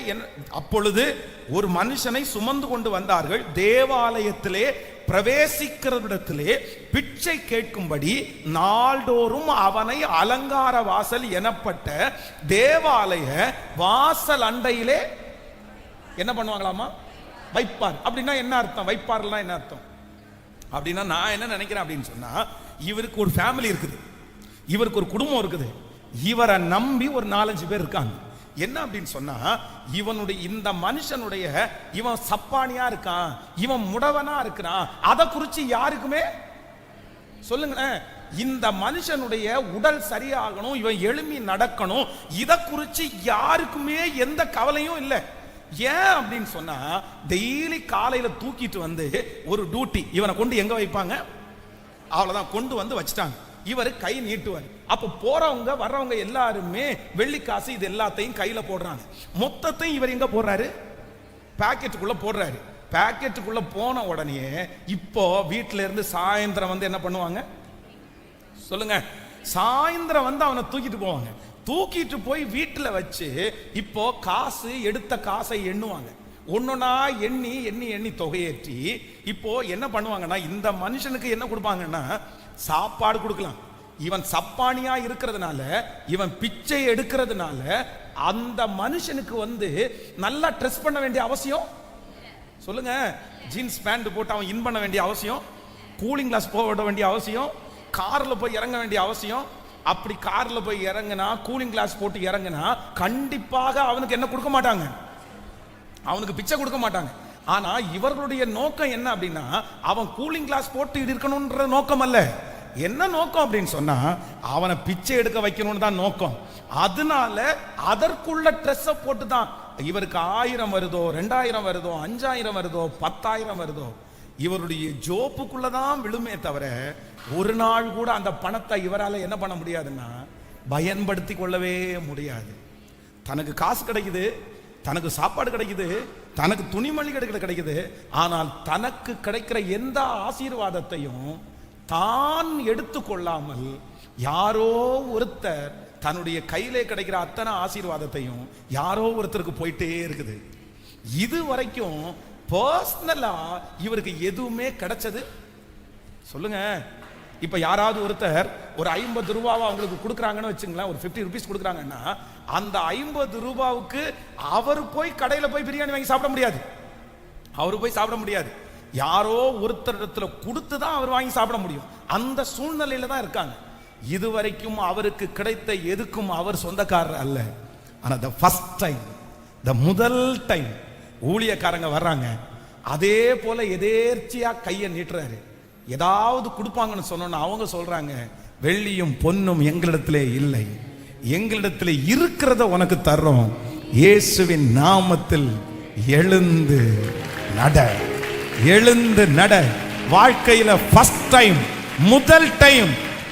அப்பொழுது ஒரு மனுஷனை சுமந்து கொண்டு வந்தார்கள். தேவாலயத்திலே பிரவேசிக்கிறவிடத்திலே பிச்சை கேட்கும்படி நாள்தோறும் அவனை அலங்கார வாசல் எனப்பட்ட தேவாலய வாசல் அண்டையிலே என்ன பண்ணுவாங்களாமா? வைப்பார். அப்படின்னா என்ன அர்த்தம்? வைப்பார்னா என்ன அர்த்தம் அப்படின்னா, நான் என்ன நினைக்கிறேன் அப்படின்னு சொன்னா, இவருக்கு ஒரு ஃபேமிலி இருக்குது, இவருக்கு ஒரு குடும்பம் இருக்குது, இவரை நம்பி ஒரு 4-5 பேர் இருக்காங்க. என்ன அப்படின்னு சொன்னா, இவனுடைய இந்த மனுஷனுடைய இவன் சப்பானியா இருக்கான், இவன் முடவனா இருக்கிறான், அதை குறிச்சு யாருக்குமே சொல்லுங்களேன். இந்த மனுஷனுடைய உடல் சரியாகணும், இவன் எழும்பி நடக்கணும், இதை குறிச்சு யாருக்குமே எந்த கவலையும் இல்லை. ஏன் அப்படின்னு சொன்னா, டெய்லி காலையில தூக்கிட்டு வந்து ஒரு டியூட்டி இவனை கொண்டு எங்க வைப்பாங்க? அவ்வளவுதான், கொண்டு வந்து வச்சுட்டாங்க. இவர் கை நீட்டுவார். அப்ப போறவங்க வர்றவங்க எல்லாருமே வெள்ளிக்காசு இது எல்லாத்தையும் கையில போடுறாங்க. மொத்தத்தையும் இவர் எங்க போடுறாரு? பாக்கெட்டுக்குள்ள போடுறாரு. பாக்கெட்டுக்குள்ள போன உடனே இப்போ வீட்டுல இருந்து சாயந்தரம் வந்து என்ன பண்ணுவாங்க சொல்லுங்க? சாயந்தரம் வந்து அவனை தூக்கிட்டு போவாங்க. தூக்கிட்டு போய் வீட்டுல வச்சு இப்போ காசு, எடுத்த காசை எண்ணுவாங்க. ஒன்னொன்னா எண்ணி எண்ணி எண்ணி தொகையேற்றி இப்போ என்ன பண்ணுவாங்கன்னா, இந்த மனுஷனுக்கு என்ன கொடுப்பாங்கன்னா, சாப்பாடு கொடுக்கலாம். இவன் சப்பானியா இருக்கிறதுனால, இவன் பிச்சை எடுக்கிறதுனால அந்த மனுஷனுக்கு வந்து நல்லா ட்ரெஸ் பண்ண வேண்டிய அவசியம் சொல்லுங்க. ஜீன்ஸ் பேண்ட் போட்டு அவன் இன் பண்ண வேண்டிய அவசியம், கூலிங் கிளாஸ் போட வேண்டிய அவசியம், கார்ல போய் இறங்க வேண்டிய அவசியம். அப்படி கார்ல போய் இறங்கினா, கூலிங் கிளாஸ் போட்டு இறங்கினா கண்டிப்பாக அவனுக்கு என்ன கொடுக்க மாட்டாங்க? அவனுக்கு பிச்சை கொடுக்க மாட்டாங்க. ஆனா இவர்களுடைய நோக்கம் என்ன அப்படின்னா, அவன் கூலிங் கிளாஸ் போட்டு இருக்கணும்ன்ற நோக்கம் அல்ல. என்ன நோக்கம் அப்படின்னு சொன்னா, அவனை பிச்சை எடுக்க வைக்கணும்னு தான் நோக்கம். அதனால அதற்குள்ள ட்ரெஸ்ஸை போட்டு தான் இவருக்கு 1000 வருதோ, 2000 வருதோ, 5000 வருதோ, 10,000 வருதோ, இவருடைய ஜோப்புக்குள்ளதான் விழுமே தவிர ஒரு நாள் கூட அந்த பணத்தை இவரால் என்ன பண்ண முடியாதுன்னா பயன்படுத்தி கொள்ளவே முடியாது. தனக்கு காசு கிடைக்குது, தனக்கு சாப்பாடு கிடைக்குது, தனக்கு துணிமணி கிடைக்குது. ஆனால் தனக்கு கிடைக்கிற எந்த ஆசீர்வாதத்தையும் தான் எடுத்துக்கொள்ளாமல் யாரோ ஒருத்தர் தன்னுடைய கையிலே கிடைக்கிற அத்தனை ஆசீர்வாதத்தையும் யாரோ ஒருத்தருக்கு போயிட்டே இருக்குது. இது வரைக்கும் பர்சனலா இவருக்கு எதுவுமே கிடைச்சது சொல்லுங்க. இப்ப யாராவது ஒருத்தர் ஒரு 50 ரூபாவை அவங்களுக்கு கொடுக்குறாங்கன்னு வச்சுங்களேன், ஒரு 50 rupees கொடுக்குறாங்கன்னா, அந்த 50 ரூபாவுக்கு அவர் போய் கடையில போய் பிரியாணி வாங்கி சாப்பிட முடியாது. அவரு போய் சாப்பிட முடியாது. யாரோ ஒருத்தரிடத்துல கொடுத்து தான் அவர் வாங்கி சாப்பிட முடியும். அந்த சூழ்நிலையில தான் இருக்காங்க. இதுவரைக்கும் அவருக்கு கிடைத்த எதுக்கும் அவர் சொந்தக்காரர் அல்ல. ஆனா the first time, the முதல் டைம் ஊழியக்காரங்க வர்றாங்க, அதே போல எதேர்ச்சியா கையை நீட்டுறாரு. ஏதாவது கொடுப்பாங்கன்னு சொன்னோன்னா அவங்க சொல்றாங்க, வெள்ளியும் பொன்னும் எங்களிடத்திலே இல்லை, எங்களிடத்திலே இருக்கிறத உனக்கு தர்றோம், இயேசுவின் நாமத்தில் எழுந்து நட, எழுந்து நட. வாழ்க்கையில ஃபர்ஸ்ட் டைம், முதல் டைம்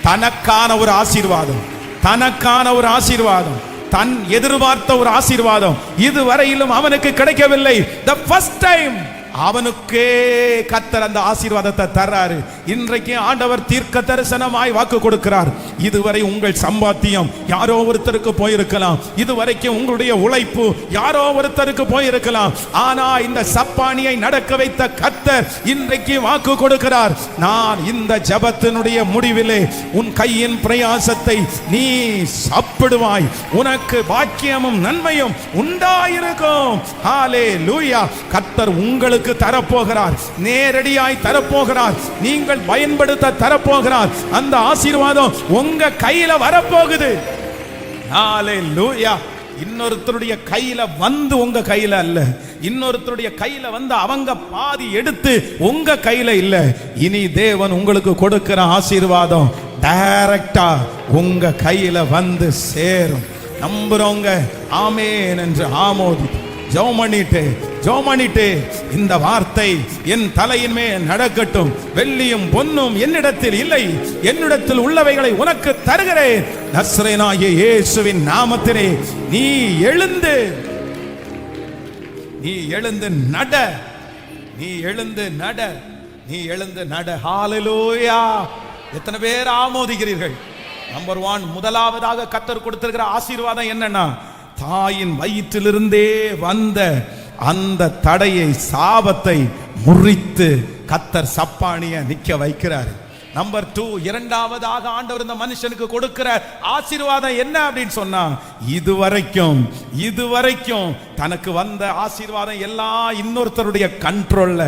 தனக்கான ஒரு ஆசீர்வாதம், தனக்கான ஒரு ஆசீர்வாதம், தன் எதிர்பார்த்த ஒரு ஆசீர்வாதம் இதுவரையிலும் அவனுக்கு கிடைக்கவில்லை. the first time அவனுக்கே கர்த்தர் அந்த ஆசீர்வாதத்தை தர்றாரு. இன்றைக்கு ஆண்டவர் தீர்க்க தரிசனமாய் வாக்கு கொடுக்கிறார். இதுவரை உங்கள் சம்பாத்தியம் யாரோ ஒருத்தருக்கு போயிருக்கலாம், இதுவரைக்கும் உங்களுடைய உழைப்பு யாரோ ஒருத்தருக்கு போயிருக்கலாம். ஆனா இந்த சப்பானியை நடக்க வைத்த கர்த்தர் இன்றைக்கு வாக்கு கொடுக்கிறார். நான் இந்த ஜெபத்தினுடைய முடிவிலே உன் கையின் பிரயாசத்தை நீ சாப்பிடுவாய், உனக்கு பாக்கியமும் நன்மையும் உண்டாயிருக்கும். ஹல்லேலூயா. கர்த்தர் உங்களுக்கு தரப்போகிறார், நேரடியாய் தரப்போகிறார், நீங்கள் பயன்படுத்த தரப்போகிறார். அந்த ஆசீர்வாதம் உங்க கையில வரப்போகுது. ஹல்லேலூயா. இன்னொருத்தருடைய கையில வந்து உங்க கையில அல்ல, இன்னொருத்தருடைய கையில வந்து அவங்க பாதி எடுத்து உங்க கையில இல்ல. இனி தேவன் உங்களுக்கு கொடுக்கிற ஆசீர்வாதம் டைரக்டா உங்க கையில வந்து சேரும். நம்புறவங்க ஆமென் என்று ஆமோதி ஜெபமணிட்டு இந்த வார்த்தை என் தலையின் மேல் நடக்கட்டும். வெள்ளியும் பொன்னும் என்னிடத்தில் இல்லை, என்னிடத்தில் உள்ளவைகளை உனக்கு தருகிறேன். நசரேயனாகிய இயேசுவின் நாமத்திலே நீ எழுந்து நட, நீ எழுந்து நட, நீ எழுந்து நட. ஹல்லேலூயா. எத்தனை பேர் ஆமோதிக்கிறீர்கள்? நம்பர் 1, முதலாவதாக கர்த்தர் கொடுத்திருக்கிற ஆசீர்வாதம் என்னன்னா, தாயின் வயிற்றிலிருந்தே வந்த அந்த தடையை, சாபத்தை முறித்து கர்த்தர் சப்பானிய நிக்க வைக்கிறார். நம்பர் 2, இரண்டாவதாக ஆண்டவர் இந்த மனுஷனுக்கு கொடுக்கிற ஆசீர்வாதம் என்ன அப்படின்னு சொன்னா, இதுவரைக்கும் தனக்கு வந்த ஆசீர்வாதம் எல்லாம் இன்னொருத்தருடைய கண்ட்ரோல்ல.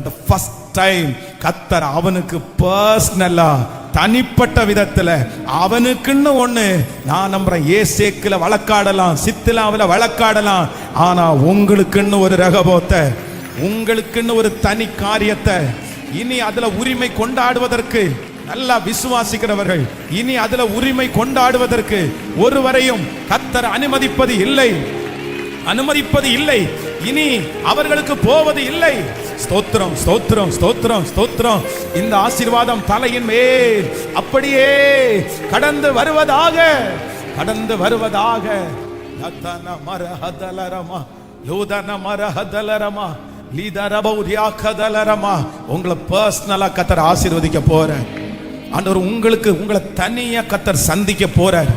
the first time கர்த்தர் அவனுக்கு பர்சனலா, தனிப்பட்ட விதத்துல அவனுக்குன்னு ஒண்ணு. நான் நம்புறேன், ஏசேக்குல வழக்காடலாம், சித்திலாவில வழக்காடலாம், ஆனா உங்களுக்குன்னு ஒரு ரகபோத்தை, உங்களுக்குன்னு ஒரு தனி காரியத்தை, இனி அதுல உரிமை கொண்டாடுவதற்கு நல்லா விசுவாசிக்கிறவர்கள் இனி அதுல உரிமை கொண்டாடுவதற்கு ஒருவரையும் கர்த்தர் அனுமதிப்பது இல்லை. இனி அவர்களுக்கு போவது இல்லை. ஸ்தோத்திரம், ஸ்தோத்திரம், ஸ்தோத்திரம், ஸ்தோத்திரம். இந்த ஆசீர்வாதம் தலையின் மேல் அப்படியே கடந்து வருவதாக. லதன மரஹதலரமா, யோதன மரஹதலரமா, லீதரபௌரியாகதலரமா. உங்களை பர்சனலா கர்த்தர் ஆசீர்வதிக்க போறார். ஆண்டவர் உங்களை தனியா கர்த்தர் சந்திக்க போறார்.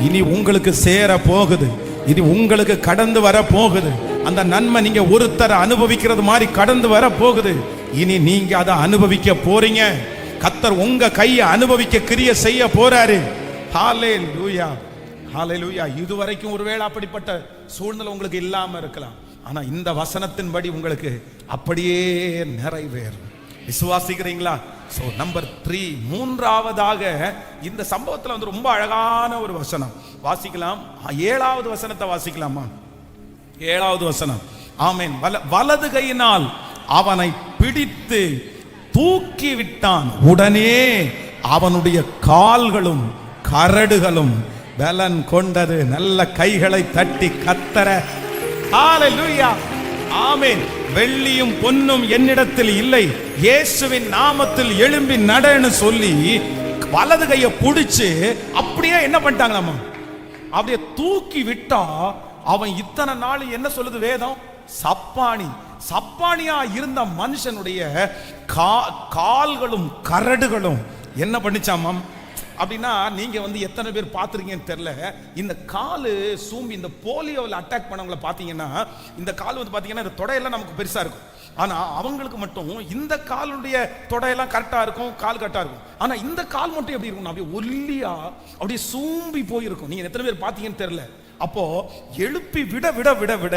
இனி உங்களுக்கு சேர போகுது, இது உங்களுக்கு கடந்து வர போகுது. அந்த நன்மை நீங்க ஒருத்தர் அனுபவிக்கிறது மாதிரி கடந்து வர போகுது. இனி நீங்க அதை அனுபவிக்க போறீங்க. கர்த்தர் உங்க கையை அனுபவிக்க கிரியை செய்ய போறாரு. ஹல்லேலூயா, ஹல்லேலூயா. இதுவரைக்கும் ஒருவேளை அப்படிப்பட்ட சூழ்நிலை உங்களுக்கு இல்லாம இருக்கலாம், ஆனா இந்த வசனத்தின்படி உங்களுக்கு அப்படியே நிறைவேறும். விசுவாசிக்கிறீங்களா? சோ நம்பர் 3, மூன்றாவதாக இந்த சம்பவத்துல வந்து ரொம்ப அழகான ஒரு வசனம் வாசிக்கலாம். 7வது வசனத்தை வாசிக்கலாமா? 7வது வசனம். ஆமென். வலது கையினால் அவனை பிடித்து தூக்கி விட்டான். உடனே அவனுடைய கால்களும் கரடுகளும் பலன் கொண்டது. நல்ல கைகளை தட்டி கர்த்தர ஹல்லேலூயா, ஆமென். வெள்ளியும் பொன்னும் என்னிடத்தில் இல்லை, இயேசுவின் நாமத்தில் எழும்பி நடன்னு சொல்லி வலது கையை பிடிச்சு அப்படியே என்ன பண்ணிட்டாங்களாமா, அப்படியே தூக்கி விட்டா. அவன் இத்தனை நாள் என்ன சொல்லுது வேதம்? சப்பானியா இருந்த மனுஷனுடைய கால்களும் கரடுகளும் என்ன பண்ணிச்சாமாம் அப்படின்னா, நீங்க வந்து எத்தனை பேர் பார்த்துருக்கீங்கன்னு தெரியல, இந்த காலு சூம்பி இந்த போலியோவில் அட்டாக் பண்ணவங்களை பார்த்தீங்கன்னா, இந்த கால் வந்து பார்த்தீங்கன்னா இந்த தொடையெல்லாம் நமக்கு பெருசா இருக்கும். ஆனா அவங்களுக்கு மட்டும் இந்த காலுடைய தொடையெல்லாம் கரெக்டா இருக்கும், கால் கரெக்டா இருக்கும். ஆனா இந்த கால் மட்டும் எப்படி இருக்கும், அப்படியே ஒல்லியா அப்படியே சூம்பி போயிருக்கும். நீங்க எத்தனை பேர் பார்த்தீங்கன்னு தெரியல. அப்போ எழுப்பி விட விட விட விட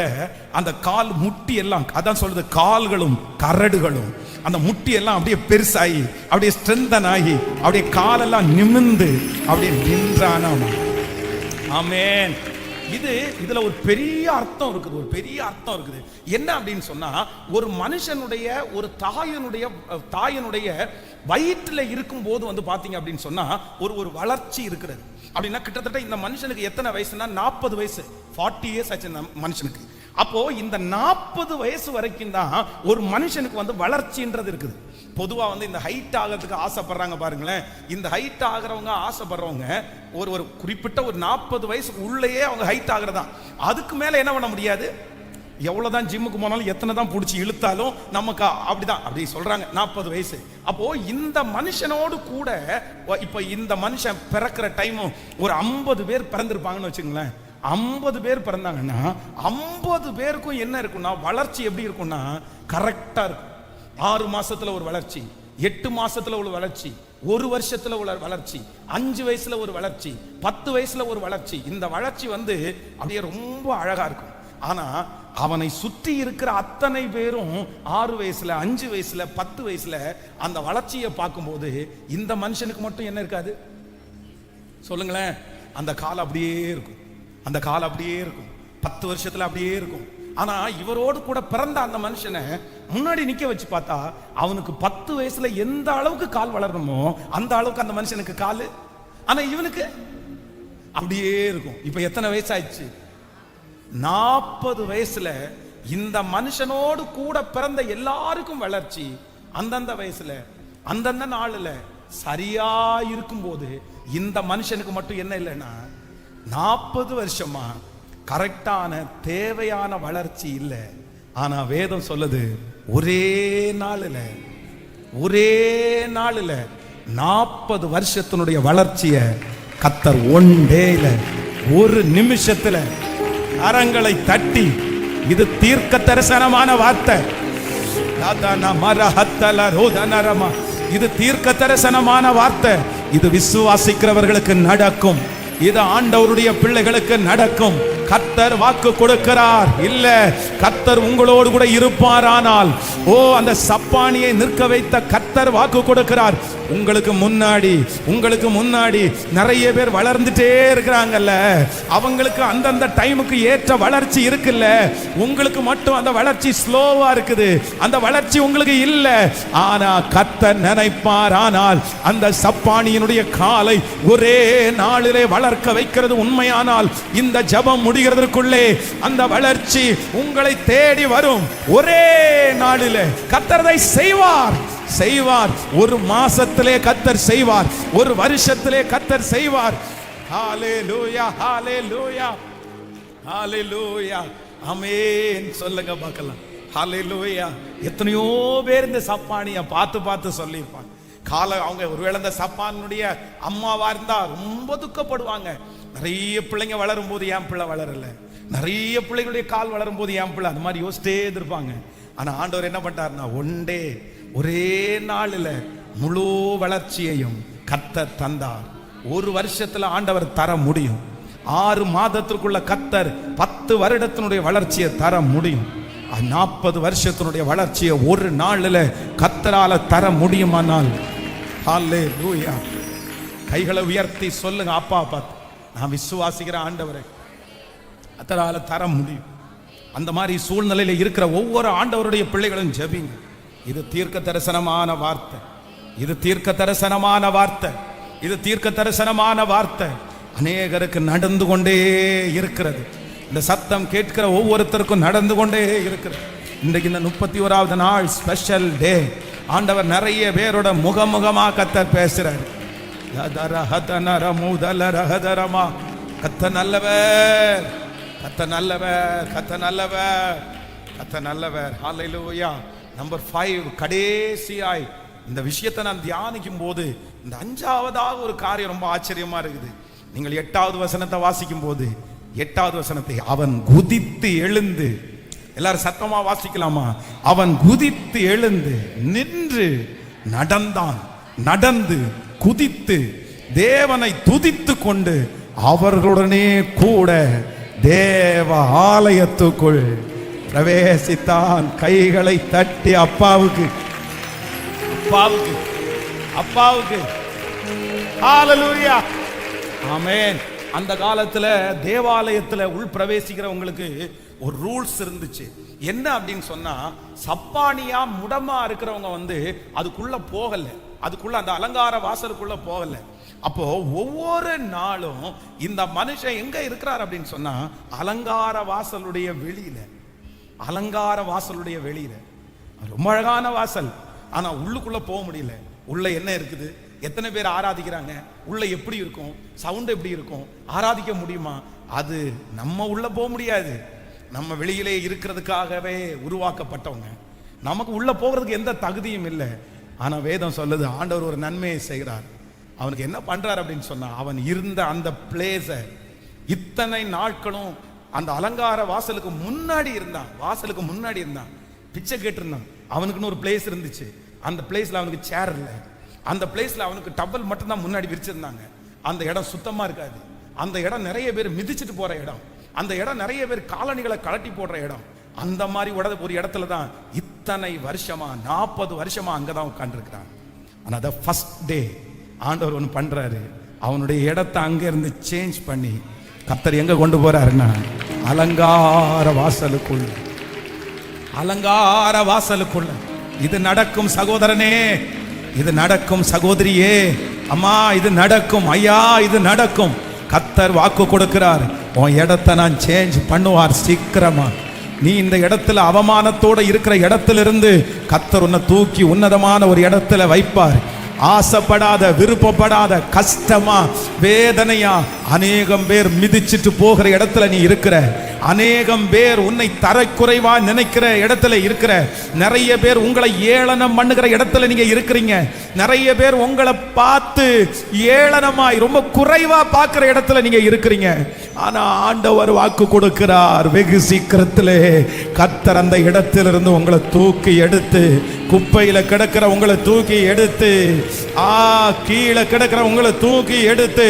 அந்த கால் முட்டி எல்லாம், அதான் சொல்றது, கால்களும் கரடுகளும் அந்த முட்டி எல்லாம் அப்படியே பெருசாகி அப்படியே ஸ்ட்ரென்தன் ஆகி அப்படியே காலெல்லாம் நிமிர்ந்து அப்படியே நின்றானாம். ஆமென். இதுல ஒரு பெரிய அர்த்தம் இருக்குது, ஒரு பெரிய அர்த்தம் இருக்குது. என்ன அப்படின்னு சொன்னா, ஒரு மனுஷனுடைய ஒரு தாயினுடைய வயிற்றுல இருக்கும் போது வந்து பாத்தீங்க அப்படின்னு சொன்னா ஒரு வளர்ச்சி இருக்கிறது. அப்படின்னா கிட்டத்தட்ட இந்த மனுஷனுக்கு எத்தனை வயசுனா 40 வயசு, 40 இயர்ஸ் ஆச்சு இந்த மனுஷனுக்கு. அப்போ இந்த 40 வயசு வரைக்கும் தான் ஒரு மனுஷனுக்கு வந்து வளர்ச்சின்றது இருக்குது. பொதுவா வந்து இந்த ஹைட் ஆகிறதுக்கு ஆசைப்படுறாங்க பாருங்களேன். இந்த ஹைட் ஆகிறவங்க ஆசைப்படுறவங்க ஒரு குறிப்பிட்ட ஒரு 40 வயசுக்கு உள்ளேயே அவங்க ஹைட் ஆகிறதா. அதுக்கு மேல என்ன பண்ண முடியாது. எவ்வளவுதான் ஜிம்முக்கு போனாலும் எத்தனை தான் பிடிச்சி இழுத்தாலும் நமக்கு அப்படிதான் அப்படி சொல்றாங்க 40 வயசு. அப்போ இந்த மனுஷனோடு கூட இப்ப இந்த மனுஷன் பிறக்கிற டைமும் ஒரு 50 பேர் பிறந்திருப்பாங்கன்னு வச்சுங்களேன். 50 பேர் பிறந்தாங்கன்னா 50 பேருக்கும் என்ன இருக்கும்னா வளர்ச்சி எப்படி இருக்கும்னா கரெக்டா இருக்கும். 6 மாசத்துல ஒரு வளர்ச்சி, 8 மாசத்துல ஒரு வளர்ச்சி, 1 வருஷத்துல ஒரு வளர்ச்சி, 5 வயசுல ஒரு வளர்ச்சி, 10 வயசுல ஒரு வளர்ச்சி. இந்த வளர்ச்சி வந்து அப்படியே ரொம்ப அழகா இருக்கும். ஆனா அவனை சுற்றி இருக்கிற அத்தனை பேரும் 6 வயசுல, 5 வயசுல, 10 வயசுல அந்த வளர்ச்சியை பார்க்கும்போது இந்த மனுஷனுக்கு மட்டும் என்ன இருக்காது சொல்லுங்களேன். அந்த காலம் அப்படியே இருக்கும், அந்த காலம் அப்படியே இருக்கும், 10 வருஷத்துல அப்படியே இருக்கும். ஆனா இவரோடு கூட பிறந்த அந்த மனுஷனை முன்னாடி நிக்க வச்சு பார்த்தா அவனுக்கு 10 வயசுல எந்த அளவுக்கு கால் வளரணுமோ அந்த அளவுக்கு அந்த மனுஷனுக்கு காலு. ஆனா இவனுக்கு அப்படியே இருக்கும். இப்ப எத்தனை வயசு ஆயிடுச்சு? 40 வயசுல இந்த மனுஷனோடு கூட பிறந்த எல்லாருக்கும் வளர்ச்சி அந்தந்த வயசுல அந்தந்த நாள்ல சரியா இருக்கும் போது இந்த மனுஷனுக்கு மட்டும் என்ன இல்லைன்னா 40 வருஷமா கரெக்டான தேவையான வளர்ச்சி இல்லை. ஆனா வேதம் சொல்லுது ஒரே நாள்ல 40 வருஷத்தினுடைய வளர்ச்சிய கர்த்தர் ஒன் டேல, ஒரு நிமிஷத்துல கரங்களை தட்டி, இது தீர்க்க தரிசனமான வார்த்தை. இது தீர்க்க தரிசனமான வார்த்தை. இது விசுவாசிக்கிறவர்களுக்கு நடக்கும். இது ஆண்டவருடைய பிள்ளைகளுக்கு நடக்கும். கர்த்தர் வாக்கு கொடுக்கிறார். இல்ல, கர்த்தர் உங்களோடு கூட இருப்பாரானால், அந்த சப்பானியை நிற்க வைத்த கர்த்தர் வாக்கு கொடுக்கிறார். உங்களுக்கு முன்னாடி நிறைய பேர் வளர்ந்துட்டே இருக்கிறாங்கல்ல, அவங்களுக்கு அந்தந்த டைமுக்கு ஏற்ற வளர்ச்சி இருக்குல்ல. உங்களுக்கு மட்டும் அந்த வளர்ச்சி ஸ்லோவா இருக்குது, அந்த வளர்ச்சி உங்களுக்கு இல்ல. ஆனா கர்த்தர் நினைப்பார், ஆனால் அந்த சப்பானியினுடைய காலை ஒரே நாளிலே வளர்க்க வைக்கிறது உண்மையானால் இந்த ஜெபம் முடிகிறதற்குள்ளே அந்த வளர்ச்சி உங்களை தேடி வரும். ஒரே நாளிலே கர்த்தர் அதை செய்வார். ஒரு மாசத்திலே கர்த்தர் செய்வார், ஒரு வருஷத்திலே கர்த்தர் செய்வார். ஹalleluya, ஹalleluya, ஹalleluya, ஆமென் சொல்லுங்க பார்க்கலாம். ஹalleluya. எத்தனையோ பேர் இந்த சப்பானியை பார்த்து சொல்லியிருப்பாங்க. அவங்க ஒருவேளை இந்த சப்பானுடைய அம்மாவா இருந்தா ரொம்ப துக்கப்படுவாங்க. நிறைய பிள்ளைங்க வளரும் போது என் பிள்ளை வளரல, நிறைய பிள்ளைங்களுடைய கால் வளரும் போது என் பிள்ளை, அந்த மாதிரி யோசிச்சிட்டே இருப்பாங்க. ஆனா ஆண்டவர் என்ன பண்றாருன்னா ஒரே நாளில் முழு வளர்ச்சியையும் கர்த்தர் தந்தார். ஒரு வருஷத்துல ஆண்டவர் தர முடியும். 6 மாதத்திற்குள்ள கர்த்தர் 10 வருடத்தினுடைய வளர்ச்சியை தர முடியும். 40 வருஷத்தினுடைய வளர்ச்சியை ஒரு நாளில் கர்த்தரால தர முடியுமானால் ஹalleluya. கைகளை உயர்த்தி சொல்லுங்க, அப்பா பார்த்து, நான் விசுவாசிக்கிற ஆண்டவரை கர்த்தரால தர முடியும். அந்த மாதிரி சூழ்நிலையில இருக்கிற ஒவ்வொரு ஆண்டவருடைய பிள்ளைகளும் ஜெபிங்க. இது தீர்க்க தரிசனமான வார்த்தை, இது தீர்க்க தரிசனமான வார்த்தை, இது தீர்க்க தரிசனமான வார்த்தை. அநேகருக்கு நடந்து கொண்டே இருக்கிறது. இந்த சத்தம் கேட்கிற ஒவ்வொருத்தருக்கும் நடந்து கொண்டே இருக்கிறது. இன்றைக்கு இந்த 31வது நாள் ஸ்பெஷல் டே. ஆண்டவர் நிறைய பேரோட முகமுகமா கர்த்தர் பேசுறாரு. கர்த்தர் நல்லவர், கர்த்தர் நல்லவர், கர்த்தர் நல்லவர், கர்த்தர் நல்லவர். ஹalleluya. நம்பர் 5, கடைசியாய் இந்த விஷயத்தை நான் தியானிக்கும் போது இந்த 5ஆவதாக ஒரு காரியம் ரொம்ப ஆச்சரியமா இருக்குது. நீங்கள் 8வது வசனத்தை வாசிக்கும் போது 8வது வசனத்தை, அவன் குதித்து எழுந்து, எல்லாரும் சத்தமா வாசிக்கலாமா? அவன் குதித்து எழுந்து நின்று நடந்தான், நடந்து குதித்து தேவனை துதித்து கொண்டு அவர்களுடனே கூட தேவ ஆலயத்துக்குள் பிரவேசித்தான். கைகளை தட்டி அப்பாவுக்கு ஹalleluya, ஆமென். அந்த காலத்துல தேவாலயத்துல உள் பிரவேசிக்கிறவங்களுக்கு ஒரு ரூல்ஸ் இருந்துச்சு. என்ன அப்படின்னு சொன்னா, சப்பானியா முடமா இருக்கிறவங்க வந்து அதுக்குள்ள போகல, அதுக்குள்ள அந்த அலங்கார வாசலுக்குள்ள போகல. அப்போ ஒவ்வொரு நாளும் இந்த மனுஷன் எங்க இருக்கிறார் அப்படின்னு சொன்னா, அலங்கார வாசலுடைய வெளியில, அலங்கார வாசலுடைய வெளியில. ரொம்ப அழகான வாசல், ஆனா உள்ளுக்குள்ள போக முடியல. உள்ள என்ன இருக்குது, எத்தனை பேர் ஆராதிக்கிறாங்க, உள்ள எப்படி இருக்கும், சவுண்ட் எப்படி இருக்கும், ஆராதிக்க முடியுமா? அது நம்ம உள்ள போக முடியாது. நம்ம வெளியிலே இருக்கிறதுக்காகவே உருவாக்கப்பட்டவங்க, நமக்கு உள்ள போகிறதுக்கு எந்த தகுதியும் இல்லை. ஆனா வேதம் சொல்லுது, ஆண்டவர் ஒரு நன்மையை செய்கிறார். அவனுக்கு என்ன பண்றார் அப்படின்னு சொன்னா, அவன் இருந்த அந்த பிளேஸ இத்தனை நாட்களும் அந்த அலங்கார வாசலுக்கு முன்னாடி இருந்தான், வாசலுக்கு முன்னாடி இருந்தான், பிச்சை கேட்டிருந்தான். அவனுக்குன்னு ஒரு பிளேஸ் இருந்துச்சு. அந்த பிளேஸ்ல அவனுக்கு சேர் இல்லை, அந்த பிளேஸ்ல அவனுக்கு டவல் மட்டும் தான் முன்னாடி விரிச்சிருந்தாங்க. அந்த இடம் சுத்தமா இருக்காது, அந்த இடம் நிறைய பேர் மிதிச்சுட்டு போற இடம், அந்த இடம் நிறைய பேர் காலணிகளை கலட்டி போடுற இடம். அந்த மாதிரி ஒரு இடத்துல தான் இத்தனை வருஷமா 40 வருஷமா அங்கதான் உட்கார்ந்துருக்கிறான். ஆனா அதை ஃபர்ஸ்ட் டே ஆண்டவர் ஒன்று பண்றாரு, அவனுடைய இடத்தை அங்க இருந்து சேஞ்ச் பண்ணி கர்த்தர் எங்க கொண்டு போறாருன்னா, அலங்கார வாசலுக்குள்ள, அலங்கார வாசலுக்குள்ள. இது நடக்கும் சகோதரனே, இது நடக்கும் சகோதரியே, அம்மா இது நடக்கும், ஐயா இது நடக்கும். கர்த்தர் வாக்கு கொடுக்கிறார், உன் இடத்தை நான் சேஞ்ச் பண்ணுவார் சீக்கிரமா. நீ இந்த இடத்துல அவமானத்தோட இருக்கிற இடத்திலிருந்து கர்த்தர் உன்னை தூக்கி உன்னதமான ஒரு இடத்துல வைப்பார். ஆசைப்படாத, விருப்பப்படாத, கஷ்டமா வேதனையா அநேகம் பேர் மிதிச்சிட்டு போகிற இடத்துல நீ இருக்கிற, அநேகம் பேர் உன்னை தரக்குறைவா நினைக்கிற இடத்துல இருக்கிற, நிறைய பேர் உங்களை ஏளனம் பண்ணுகிற இடத்துல நீங்க இருக்கிறீங்க, நிறைய பேர் உங்களை பார்த்து ஏளனமாய் ரொம்ப குறைவா பார்க்கிற இடத்துல நீங்க இருக்கிறீங்க. ஆனா ஆண்டவர் வாக்கு கொடுக்கிறார், வெகு சீக்கிரத்திலே கர்த்தர் அந்த இடத்திலிருந்து உங்களை தூக்கி எடுத்து, குப்பையில கிடக்கிற உங்களை தூக்கி எடுத்து, கீழே கிடக்கிற உங்களை தூக்கி எடுத்து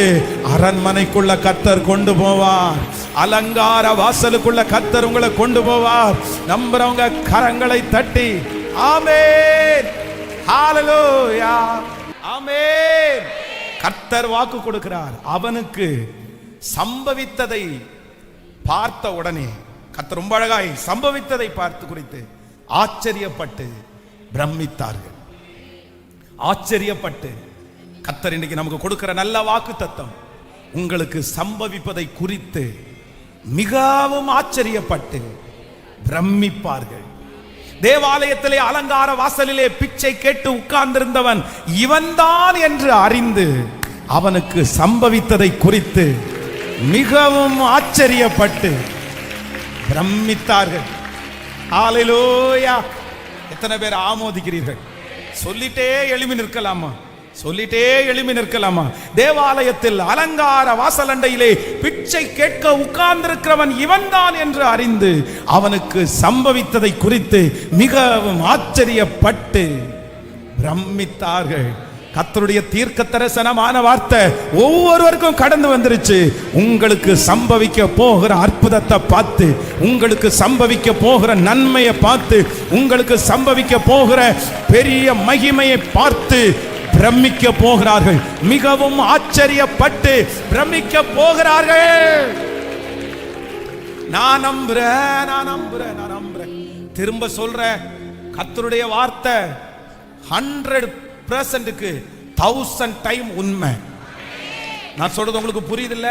அரண்மனைக்குள்ள கர்த்தர் கொண்டு போவார். அலங்கார வாசலுக்குள்ள கர்த்தர் உங்களை கொண்டு போவார். நம்புறவங்க கரங்களை தட்டி ஆமென், ஹalleluya, ஆமென். கர்த்தர் வாக்கு கொடுக்கிறார். அவனுக்கு சம்பவித்ததை பார்த்த உடனே கர்த்தர் ரொம்ப அழகாய் சம்பவித்ததை பார்த்து குறித்து ஆச்சரியப்பட்டு பிரமித்தார்கள். ஆச்சரியப்பட்டு கர்த்தர் இன்னைக்கு நமக்கு கொடுக்கிற நல்ல வாக்கு தத்தம், உங்களுக்கு சம்பவிப்பதை குறித்து மிகவும் ஆச்சரியப்பட்டு பிரமிப்பார்கள். தேவாலயத்திலே அலங்கார வாசலிலே பிச்சை கேட்டு உட்கார்ந்திருந்தவன் இவன்தான் என்று அறிந்து அவனுக்கு சம்பவித்ததை குறித்து மிகவும் ஆச்சரியப்பட்டு பிரமித்தார்கள். ஹalleluya. எத்தனை பேர் ஆமோதிக்கிறீர்கள்? சொல்லிட்டே எழுமி நிற்கலாமா, சொல்லிட்டே எழுமி நிற்கலாமா? தேவாலயத்தில் அலங்கார வாசலண்டையிலே பிச்சை கேட்க உட்கார்ந்திருக்கிறவன் இவன்தான் என்று அறிந்து அவனுக்கு சம்பவித்ததை குறித்து மிகவும் ஆச்சரியப்பட்டு பிரமித்தார்கள். கர்த்தருடைய தீர்க்க தரிசனமான வார்த்தை ஒவ்வொருவருக்கும் கடந்து வந்துருச்சு. உங்களுக்கு சம்பவிக்க போகிற அற்புதத்தை பார்த்து, உங்களுக்கு சம்பவிக்க போகிற நன்மையை பார்த்து, உங்களுக்கு சம்பவிக்க போகிற பெரிய மகிமையை பார்த்து பிரமிக்க போகிறார்கள். மிகவும் ஆச்சரியப்பட்டு பிரமிக்க போகிறார்கள். நான் நம்புறேன், நான் நம்புறேன், நான் நம்புறேன். திரும்ப சொல்றேன், கர்த்தருடைய வார்த்தை 100%க்கு 1000 டைம் உண்மை. நான் சொல்றது உங்களுக்கு புரியுது இல்ல?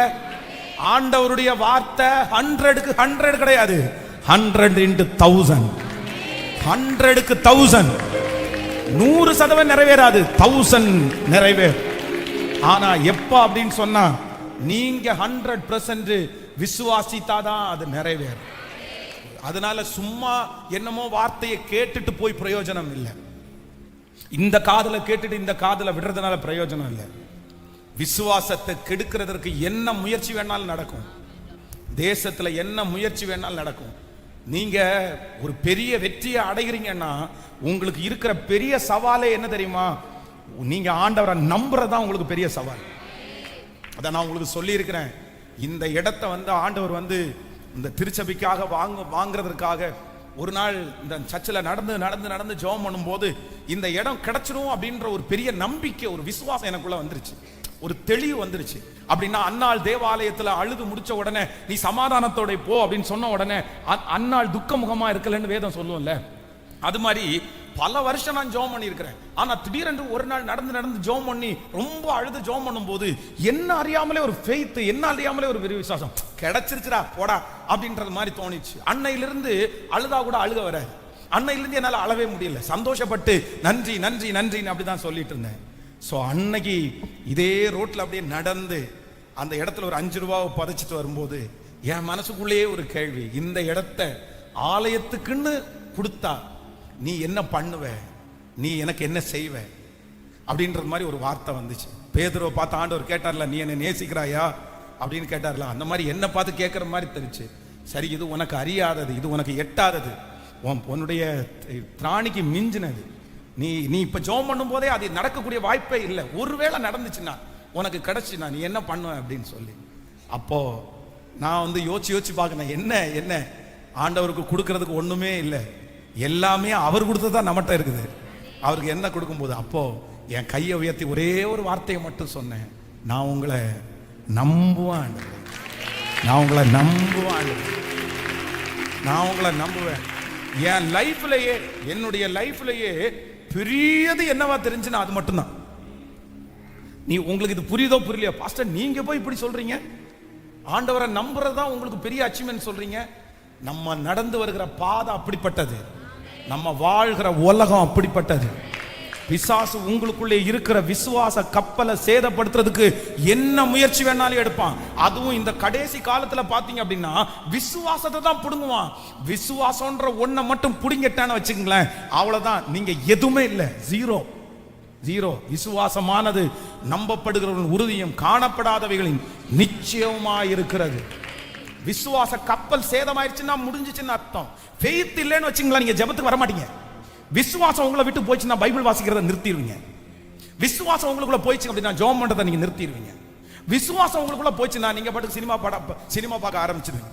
ஆண்டவருடைய வார்த்தை 100க்கு 100 கிடையாது, 100 into 1000, 100க்கு 1000. 100% நிறைவேறாது, 1000 நிறைவேறும். ஆனா எப்ப அப்படின்னு சொன்னா, நீங்க 100% விசுவாசித்தாதான் அது நிறைவேறும். அதனால சும்மா என்னமோ வார்த்தையை கேட்டுட்டு போய் பிரயோஜனம் இல்லை. இந்த காதுல கேட்டுட்டு இந்த காதுல விடுறதுனால பிரயோஜனம் இல்லை. விசுவாசத்தை கெடுக்கிறதற்கு என்ன முயற்சி வேணாலும் நடக்கும், தேசத்துல என்ன முயற்சி வேணாலும் நடக்கும். நீங்க ஒரு பெரிய வெற்றியை அடைகிறீங்கன்னா உங்களுக்கு இருக்கிற பெரிய சவாலே என்ன தெரியுமா? நீங்க ஆண்டவரை நம்புறதா உங்களுக்கு பெரிய சவால். அத நான் உங்களுக்கு சொல்லி இருக்கிறேன். இந்த இடத்தை ஆண்டவர் இந்த திருச்சபைக்காக வாங்குறதற்காக ஒரு நாள் இந்த சர்ச்சில் நடந்து ஜெபம் பண்ணும்போது இந்த இடம் கிடைச்சிரும் அப்படின்ற ஒரு பெரிய நம்பிக்கை, ஒரு விசுவாசம் எனக்குள்ள வந்துருச்சு. ஒரு தெளிவு வந்துருச்சு. அப்படின்னா அன்னாள் தேவாலயத்துல அழுது முடிச்ச உடனே நீ சமாதானத்தோட போ அப்படின்னு சொன்ன உடனே அன்னாள் துக்க முகமா இருக்கலன்னு வேதம் சொல்லுவோம்ல, அது மாதிரி பல வருஷம் நான் ஜெபம் பண்ணியிருக்கிறேன். ஆனா திடீரென்று ஒரு நாள் நடந்து ஜெபம் பண்ணி ரொம்ப அழுது ஜெபம் பண்ணும் போது என்ன அறியாமலே ஒரு ஃபெய்த், என்ன அறியாமலே ஒரு விசுவாசம் கிடைச்சிருச்சுடா போடா அப்படின்றது மாதிரி தோணிச்சு. அன்னையிலிருந்து அழுதா கூட அழுக வராது. அன்னையிலிருந்து என்னால் அழவே முடியல. சந்தோஷப்பட்டு நன்றி நன்றி நன்றின்னு அப்படிதான் சொல்லிட்டு இருந்தேன். ஸோ அன்னைக்கு இதே ரோட்ல அப்படியே நடந்து அந்த இடத்துல ஒரு 5 ரூபாவை பதைச்சிட்டு வரும்போது என் மனசுக்குள்ளேயே ஒரு கேள்வி, இந்த இடத்த ஆலயத்துக்குன்னு கொடுத்தா நீ என்ன பண்ணுவ, நீ எனக்கு என்ன செய்வ அப்படின்றது மாதிரி ஒரு வார்த்தை வந்துச்சு. பேதுருவை பார்த்து ஆண்டவர் கேட்டார்ல, நீ என்ன நேசிக்கிறாயா அப்படின்னு கேட்டார்ல, அந்த மாதிரி என்ன பார்த்து கேட்குற மாதிரி தெரிச்சு. சரி, இது உனக்கு அறியாதது, இது உனக்கு எட்டாதது, உன்னுடைய திராணிக்கு மிஞ்சினது. நீ இப்ப ஜெபம் பண்ணும் போதே அது நடக்கக்கூடிய வாய்ப்பே இல்லை. ஒருவேளை நடந்துச்சுன்னா உனக்கு கிடைச்சுன்னா நீ என்ன பண்ணுவ அப்படின்னு சொல்லி, அப்போ நான் யோசிச்சு பார்க்கணும், என்ன ஆண்டவருக்கு கொடுக்கறதுக்கு ஒண்ணுமே இல்லை, எல்லாமே அவர் கொடுத்ததான் நம்மகிட்ட இருக்குது. அவருக்கு என்ன கொடுக்கும்போது அப்போ என் கையை உயர்த்தி ஒரே ஒரு வார்த்தையை மட்டும் சொன்னேன், நான் உங்களை நம்புவேன், நான் உங்களை நம்புவேன், நான் உங்களை நம்புவேன். என் லைஃப்லயே, என்னுடைய லைஃப்லயே பெரியது என்னவா தெரிஞ்சுன்னா அது மட்டும்தான். நீ உங்களுக்கு இது புரியுதோ புரியலையோ, பாஸ்டர் நீங்க போய் இப்படி சொல்றீங்க, ஆண்டவரை நம்புறதா உங்களுக்கு பெரிய அச்சீவ்மென்ட் சொல்றீங்க. நம்ம நடந்து வருகிற பாதை அப்படிப்பட்டது, நம்ம வாழ்கிற உலகம் அப்படிப்பட்டது. பிசாசு உங்களுக்குள்ளே இருக்கிற விசுவாச கப்பலை சேதப்படுத்துறதுக்கு என்ன முயற்சி வேணாலும் எடுப்பான். அதுவும் இந்த கடைசி காலத்துல பாத்தீங்க அப்படின்னா விசுவாசத்தை தான் புடுங்குவான். விசுவாசம்ன்ற ஒன்றை மட்டும் புடுங்கிட்டான்னு வச்சுக்கங்களேன், அவ்வளவுதான், நீங்க எதுவுமே இல்லை, ஜீரோ. விசுவாசமானது நம்பப்படுகிறவர்கள் உறுதியும் காணப்படாதவைகளின் நிச்சயமாயிருக்கிறது. விசுவாச கப்பல் சேதமாயிருச்சுன்னா முடிஞ்சிச்சுன்னு அர்த்தம். ஃபெய்த் இல்லைன்னு வச்சுங்களா நீங்க ஜெபத்துக்கு வர மாட்டீங்க. விசுவாசம் உங்களை விட்டு போயிடுச்சுன்னா பைபிள் வாசிக்கிறத நிறுத்திடுவீங்க. விசுவாசம் உங்களுக்குள்ள போயிடுச்சு அப்படின்னா ஜெபம் பண்றதை நீங்க நிறுத்திடுவீங்க. விசுவாசம் உங்களுக்குள்ள போயிடுச்சுன்னா நீங்க பாட்டுக்கு சினிமா பார்க்க ஆரம்பிச்சிடுவீங்க.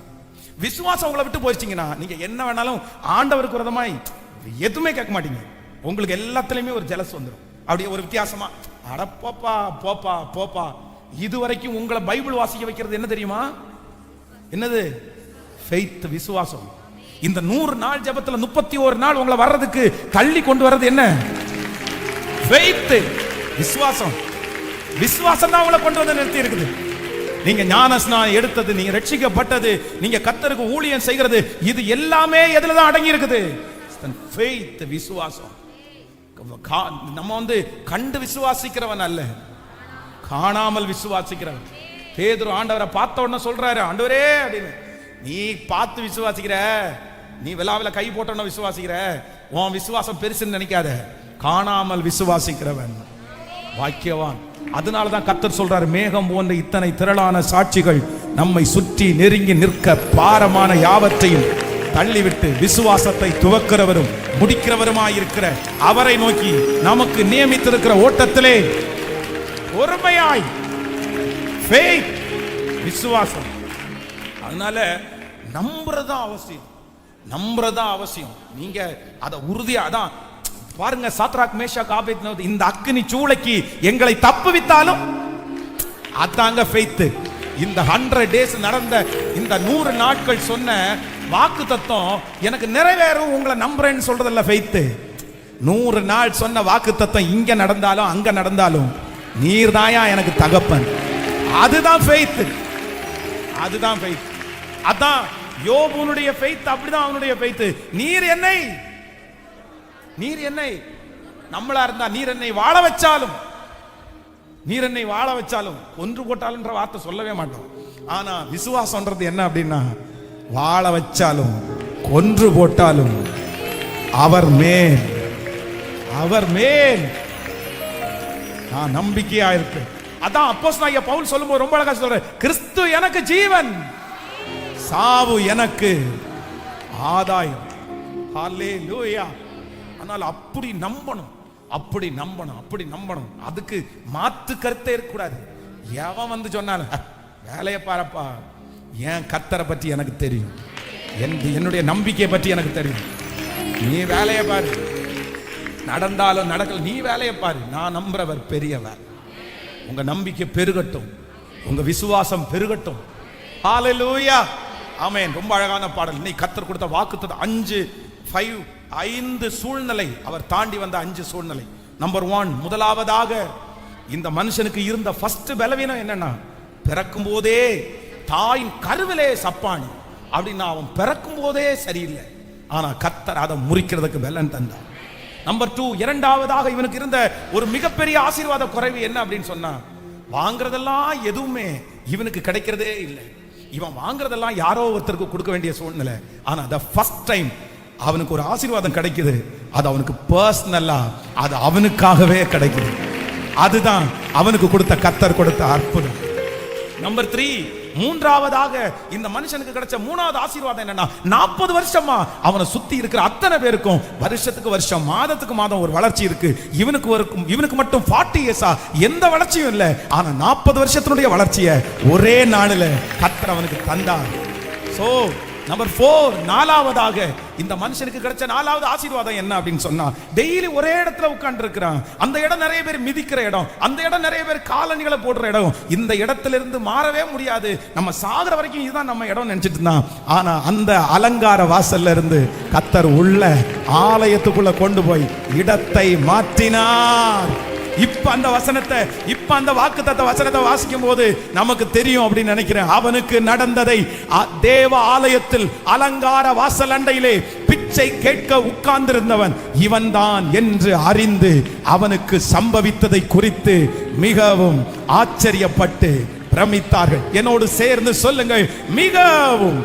விசுவாசம் உங்களை விட்டு போயிடுச்சிங்கன்னா நீங்க என்ன வேணாலும் ஆண்டவருக்கு விரோதமாய் எதுவுமே கேட்க மாட்டீங்க. உங்களுக்கு எல்லாத்துலயுமே ஒரு ஜெலஸ் வந்துடும். அப்படியே ஒரு வித்தியாசமா அட போப்பா போப்பா போப்பா. இதுவரைக்கும் உங்களை பைபிள் வாசிக்க வைக்கிறது என்ன தெரியுமா? என்னது? ஃபெய்த், விசுவாசம். இந்த 100 நாள் ஜெபத்துல 31 நாள் உங்களை வர்றதுக்கு தள்ளி கொண்டு வர்றது என்ன? ஃபெய்த், விசுவாசம். விசுவாசம் தான் உங்களை கொண்டு வந்து நிறுத்தி இருக்குது. நீங்க ஞானஸ்நானம் எடுத்தது, நீங்க ரட்சிக்கப்பட்டது, நீங்க கர்த்தருக்கு ஊழியம் செய்கிறது, இது எல்லாமே எதுல தான் அடங்கி இருக்குது? ஃபெய்த், விசுவாசம். நம்ம கண்டு விசுவாசிக்கிறவன் அல்ல, காணாமல் விசுவாசிக்கிறவன். பேதுரு ஆண்டவரை பார்த்த உடனே சொல்றாரு, ஆண்டவரே அப்படின்னு. நீ பார்த்து விசுவாசிக்கிற, நீ விழாவில கை போட்டோன்னு விசுவாசிக்கிற, உன் விசுவாசம் பெருசுன்னு நினைக்காத, காணாமல் விசுவாசிக்கிறவன் வாக்கியவான். அதனாலதான் கர்த்தர் சொல்றாரு, மேகம் போன்ற இத்தனை திரளான சாட்சிகள் நம்மை சுற்றி நெருங்கி நிற்க பாரமான யாவற்றையும் தள்ளிவிட்டு விசுவாசத்தை துவக்கிறவரும் முடிக்கிறவருமாயிருக்கிற அவரை நோக்கி நமக்கு நியமித்திருக்கிற ஓட்டத்திலே பொறுமையாய், ஃபெய்த், விசுவாசம். அதனால நம்புறதா அவசியம். நீங்க அத உறுதியா அதான் பாருங்க. சாத்ராக் மேஷாக் ஆபேத்நேகோ, இந்த அக்கினி சூளைக்கு எங்களை தப்புவித்தாலும் அதாங்க ஃபெய்த். இந்த 100 டேஸ் நடந்த இந்த 100 நாட்கள் சொன்ன வாக்கு தத்துவம் எனக்கு நிறைவேறும் உங்களை நம்புறேன்னு சொல்றதல்ல ஃபெய்த். 100 நாள் சொன்ன வாக்கு தத்துவம் இங்க நடந்தாலும் அங்க நடந்தாலும் நீர் தாயா எனக்கு தகப்பன். அதுதான் ஃபெய்த், அதுதான் ஃபெய்த். அதான் யோபுனுடைய ஃபெய்த், அப்படிதான் அவனுடைய ஃபெய்த். நீர் என்னை நம்மளா இருந்தா நீர் என்னை வாழ வச்சாலும் கொன்று போட்டாலும்ன்ற வார்த்தை சொல்லவே மாட்டோம். ஆனா விசுவாசம்ன்றது என்ன அப்படின்னா, வாழ வச்சாலும் கொன்று போட்டாலும் அவர் மேல் நான் நம்பிக்கையா இருப்பேன். அதான் அப்போஸ்தலனாகிய பவுல் சொல்லும்போது ரொம்ப அழகா சொல்றாரு, கிறிஸ்து எனக்கு ஜீவன், சாவு எனக்கு ஆதாயம். ஹல்லேலூயா. ஆனால் அப்படி நம்பணும். அதுக்கு மாற்று கருத்தே இருக்கக்கூடாது. எவன் சொன்னாலும் வேலையை பாருப்பா, என் கர்த்தரை பற்றி எனக்கு தெரியும், என்னுடைய நம்பிக்கையை பற்றி எனக்கு தெரியும், நீ வேலையை பாரு, நடந்தாலும் நடக்கல நீ வேலையை பாரு, நான் நம்புறவர் பெரியவர். உங்க நம்பிக்கை பெருகட்டும், உங்க விசுவாசம் பெருகட்டும். ஹalleluya, ஆமென். ரொம்ப அழகான பாடல். நீ கர்த்தர் கொடுத்த வாக்குத்தத்தம் 5 சூழ்நிலை, அவர் தாண்டி வந்த 5 சூழ்நிலை. நம்பர் 1, முதலாவதாக இந்த மனுஷனுக்கு இருந்த ஃபர்ஸ்ட் பலவீனம் என்னன்னா, பிறக்கும் போதே தாயின் கருவிலே சப்பானி. அப்படின்னா அவன் பிறக்கும் போதே சரியில்லை, ஆனா கர்த்தர் அதை முறிக்கிறதுக்கு பலன் தந்தார். நம்பர் 2, இரண்டாவதாக இவனுக்கு இருந்த ஒரு மிகப்பெரிய ஆசீர்வாத குறைவு என்ன அப்படின்னு சொன்னா, வாங்குறதெல்லாம் எதுவுமே இவனுக்கு கிடைக்கிறதே இல்லை. இவன் வாங்குறதெல்லாம் யாரோ ஒருத்தருக்கு கொடுக்க வேண்டிய சூழ்நிலை. ஆனா the first time அவனுக்கு ஒரு ஆசீர்வாதம் கிடைக்குது, அது அவனுக்கு பர்சனலா, அது அவனுக்காகவே கிடைக்குது. அதுதான் அவனுக்கு கொடுத்த கர்த்தர் கொடுத்த அற்புதம். நம்பர் 3, மூன்றாவதாக இந்த மனுஷனுக்கு கிடைச்ச மூணாவது ஆசீர்வாதம் என்னன்னா, 40 வருஷமா அவனை சுத்தி இருக்கிற அத்தனை பேருக்கும் வருஷத்துக்கு வருஷம், மாதத்துக்கு மாதம் ஒரு வளர்ச்சி இருக்கு. இவனுக்கு மட்டும் 40 இயர்ஸா எந்த வளர்ச்சியும் இல்லை. ஆனா 40 வருஷத்தினுடைய வளர்ச்சியை ஒரே நாளில் கர்த்தர் அவனுக்கு தந்தார். சோ நம்பர் 4, நாலாவதாக இந்த மனுஷனுக்கு கிடைச்ச நாலாவது ஆசீர்வாதம் என்ன அப்படின்னு சொன்னா, டெய்லி ஒரே இடத்துல உட்கார்ந்து இருக்கிறான். அந்த இடம் நிறைய பேர் மிதிக்கிற இடம், அந்த இடம் நிறைய பேர் காலணிகளை போடுற இடம். இந்த இடத்துல இருந்து மாறவே முடியாது, நம்ம சாகுற வரைக்கும் இதுதான் நம்ம இடம் நினைச்சிட்டு இருந்தான். ஆனா அந்த அலங்கார வாசல்ல இருந்து கர்த்தர் உள்ள ஆலயத்துக்குள்ள கொண்டு போய் இடத்தை மாற்றினார். இப்ப அந்த வசனத்தை, இப்ப அந்த வாக்குத்தத்த வசனத்தை வாசிக்கும் போது நமக்கு தெரியும் அப்படின்னு நினைக்கிறேன். அவனுக்கு நடந்ததை தேவ ஆலயத்தில் அலங்கார வாசல் அண்டையிலே பிச்சை கேட்க உட்கார்ந்திருந்தவன் இவன் தான் என்று அறிந்து அவனுக்கு சம்பவித்ததை குறித்து மிகவும் ஆச்சரியப்பட்டு பிரமித்தார்கள். என்னோடு சேர்ந்து சொல்லுங்கள், மிகவும்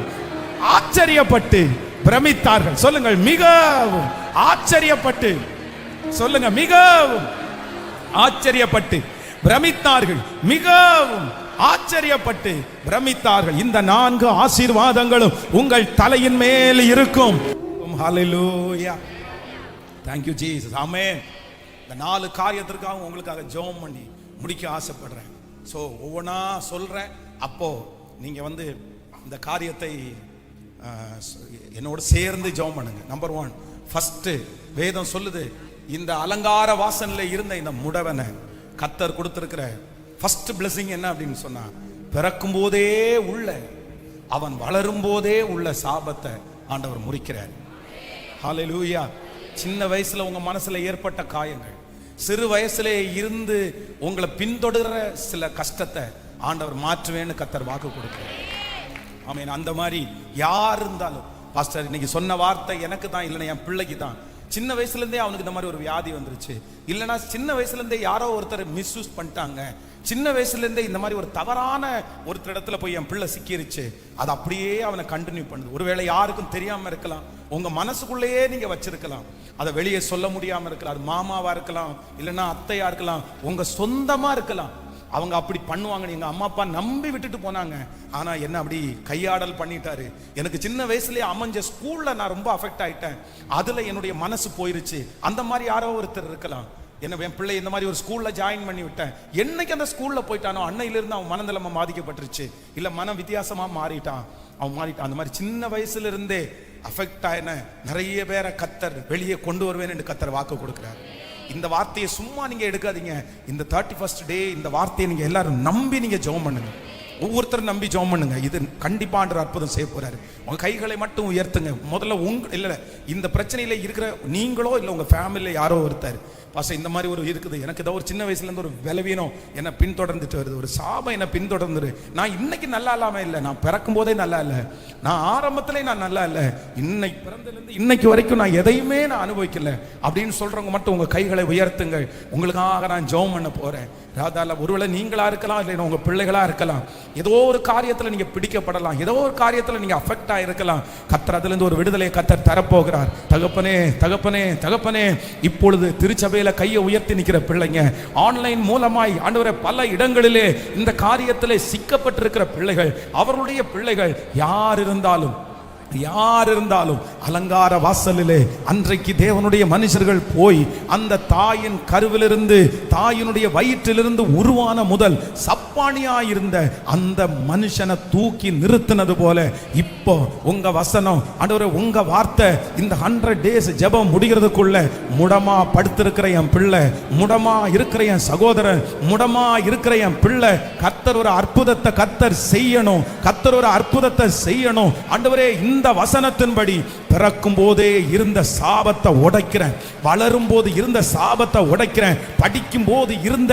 ஆச்சரியப்பட்டு பிரமித்தார்கள். சொல்லுங்கள், மிகவும் ஆச்சரியப்பட்டு. சொல்லுங்க, மிகவும் ஆச்சரியப்பட்டு பிரமித்தார்கள், மிகவும் ஆச்சரியப்பட்டு பிரமித்தார்கள். இந்த 4 ஆசீர்வாதங்களும் உங்கள் தலையின் மேல் இருக்கும். ஹalleluya, thank you Jesus, ஆமென். இந்த 4 காரியத்திற்காக உங்களுக்காக ஜெபம் பண்ணி முடிக்க ஆசைப்படுறேன். சோ ஒவ்வொன்றா சொல்றேன், அப்போ நீங்க இந்த காரியத்தை என்னோட சேர்ந்து ஜெபம் பண்ணுங்க. நம்பர் 1, ஃபர்ஸ்ட் வேதம் சொல்லுது, இந்த அலங்கார வாசல்ல இருந்த இந்த முடவனை கர்த்தர் கொடுத்திருக்கிற ஃபர்ஸ்ட் blessing என்ன அப்படின்னு சொன்னா, பிறக்கும் போதே உள்ள, அவன் வளரும் போதே உள்ள சாபத்தை ஆண்டவர் முறிக்கிறார். ஹalleluya. சின்ன வயசுல உங்க மனசுல ஏற்பட்ட காயங்கள், சிறு வயசுல இருந்து உங்களை பின்தொடர்ற சில கஷ்டத்தை ஆண்டவர் மாற்றுவேன்னு கர்த்தர் வாக்கு கொடுக்கிறார். ஆமென். அந்த மாதிரி யார் இருந்தாலும், பாஸ்டர் இன்னைக்கு சொன்ன வார்த்தை எனக்கு தான், இல்லைன்னா என் பிள்ளைக்கு தான். சின்ன வயசுல இருந்தே அவனுக்கு இந்த மாதிரி ஒரு வியாதி வந்துருச்சு, இல்லைன்னா சின்ன வயசுல இருந்தே யாரோ ஒருத்தர் மிஸ்யூஸ் பண்ணிட்டாங்க, சின்ன வயசுல இருந்தே இந்த மாதிரி ஒரு தவறான ஒருத்தர் இடத்துல போய் என் பிள்ளை சிக்கிருச்சு, அது அப்படியே அவனை கண்டினியூ பண்ணுது. ஒருவேளை யாருக்கும் தெரியாம இருக்கலாம், உங்க மனசுக்குள்ளேயே நீங்க வச்சிருக்கலாம், அதை வெளியே சொல்ல முடியாம இருக்கலாம். அது மாமாவா இருக்கலாம், இல்லைன்னா அத்தையா இருக்கலாம், உங்க சொந்தமா இருக்கலாம். அவங்க அப்படி பண்ணுவாங்க, எங்க அம்மா அப்பா நம்பி விட்டுட்டு போனாங்க, ஆனா என்ன அப்படி கையாடல் பண்ணிட்டாரு. எனக்கு சின்ன வயசுலயே அமைஞ்ச ஸ்கூல்ல நான் ரொம்ப அஃபெக்ட் ஆயிட்டேன், அதுல என்னுடைய மனசு போயிருச்சு. அந்த மாதிரி யாரோ ஒருத்தர் இருக்கலாம். என்ன, என் பிள்ளை இந்த மாதிரி ஒரு ஸ்கூல்ல ஜாயின் பண்ணி விட்டேன், என்னைக்கு அந்த ஸ்கூல்ல போயிட்டானோ அன்னையிலிருந்து அவன் மனநிலைமை பாதிக்கப்பட்டுருச்சு, இல்ல மனம் வித்தியாசமா மாறிட்டான், அவன் மாறிட்டான். அந்த மாதிரி சின்ன வயசுல இருந்தே அஃபெக்ட் ஆயின நிறைய பேரை கர்த்தர் வெளியே கொண்டு வருவேன் என்று கர்த்தர் வாக்கு கொடுக்கிறார். இந்த வார்த்தையை சும்மா நீங்க எடுக்காதீங்க. இந்த 31st டே இந்த வார்த்தையை நீங்க எல்லாரும் நம்பி நீங்க ஜெபம் பண்ணுங்க. ஒவ்வொருத்தரும் நம்பி ஜெபம் பண்ணுங்க. இது கண்டிப்பா ஆண்டவர் அற்புதம் செய்ய போறாரு. உங்க கைகளை மட்டும் உயர்த்துங்க. முதல்ல இல்ல இந்த பிரச்சனையில இருக்கிற நீங்களோ இல்ல உங்க ஃபேமிலியில யாரோ ஒருத்தர், பாஸ்டர் இந்த மாதிரி ஒரு இருக்குது, எனக்கு ஏதோ ஒரு சின்ன வயசுல இருந்து ஒரு பலவீனம் என்ன பின்தொடர்ந்துட்டு வருது, ஒரு சாபம் என்ன பின்தொடர்ந்துரு, நான் இன்னைக்கு நல்லா இல்லாம இல்லை, நான் பிறக்கும் போதே நல்லா இல்லை, நான் ஆரம்பத்திலே நான் நல்லா இல்லை, இன்னைக்கு பிறந்திலிருந்து இன்னைக்கு வரைக்கும் நான் எதையுமே நான் அனுபவிக்கல அப்படின்னு சொல்றவங்க மட்டும் உங்க கைகளை உயர்த்துங்கள். உங்களுக்காக நான் ஜெபம் பண்ண போறேன். ராதால ஒருவேளை நீங்களா இருக்கலாம், இல்லை உங்க பிள்ளைகளா இருக்கலாம், ஏதோ ஒரு காரியத்துல நீங்க பிடிக்கப்படலாம், ஏதோ ஒரு காரியத்துல நீங்க அஃபெக்ட் ஆயிருக்கலாம். கர்த்தர் அதுல இருந்து ஒரு விடுதலை கர்த்தர் தரப்போகிறார். தகப்பனே தகப்பனே தகப்பனே, இப்பொழுது திருச்சபையில கையை உயர்த்தி நிற்கிற பிள்ளைங்க, ஆன்லைன் மூலமாய் ஆண்டவரே பல இடங்களிலே இந்த காரியத்திலே சிக்கப்பட்டிருக்கிற பிள்ளைகள், அவர்களுடைய பிள்ளைகள் யார் இருந்தாலும் அலங்கார வாசலிலே அன்றைக்கு தேவனுடைய மனுஷர்கள் போய் அந்த தாயின் கருவிலிருந்து, தாயினுடைய வயிற்றிலிருந்து உருவான முதல் சப்பானியா இருந்த அந்த மனுஷனை தூக்கி நிறுத்தினது போல இப்போ உங்க வசனம் ஆண்டவரே, உங்க வார்த்தை இந்த 100 days ஜெபம் முடிகிறதுக்குள்ள முடமா படுத்திருக்கிற என் பிள்ளை, முடமா இருக்கிற என் சகோதரன், முடமா இருக்கிற என் பிள்ளை, கர்த்தர் ஒரு அற்புதத்தை கர்த்தர் செய்யணும், கர்த்தர் ஒரு அற்புதத்தை செய்யணும். ஆண்டவரே, இந்த வசனத்தின்படி பிறக்கும் போதே இருந்த சாபத்தை உடைக்கிறேன், வளரும் போது இருந்த சாபத்தை உடைக்கிறேன், படிக்கும் போது இருந்த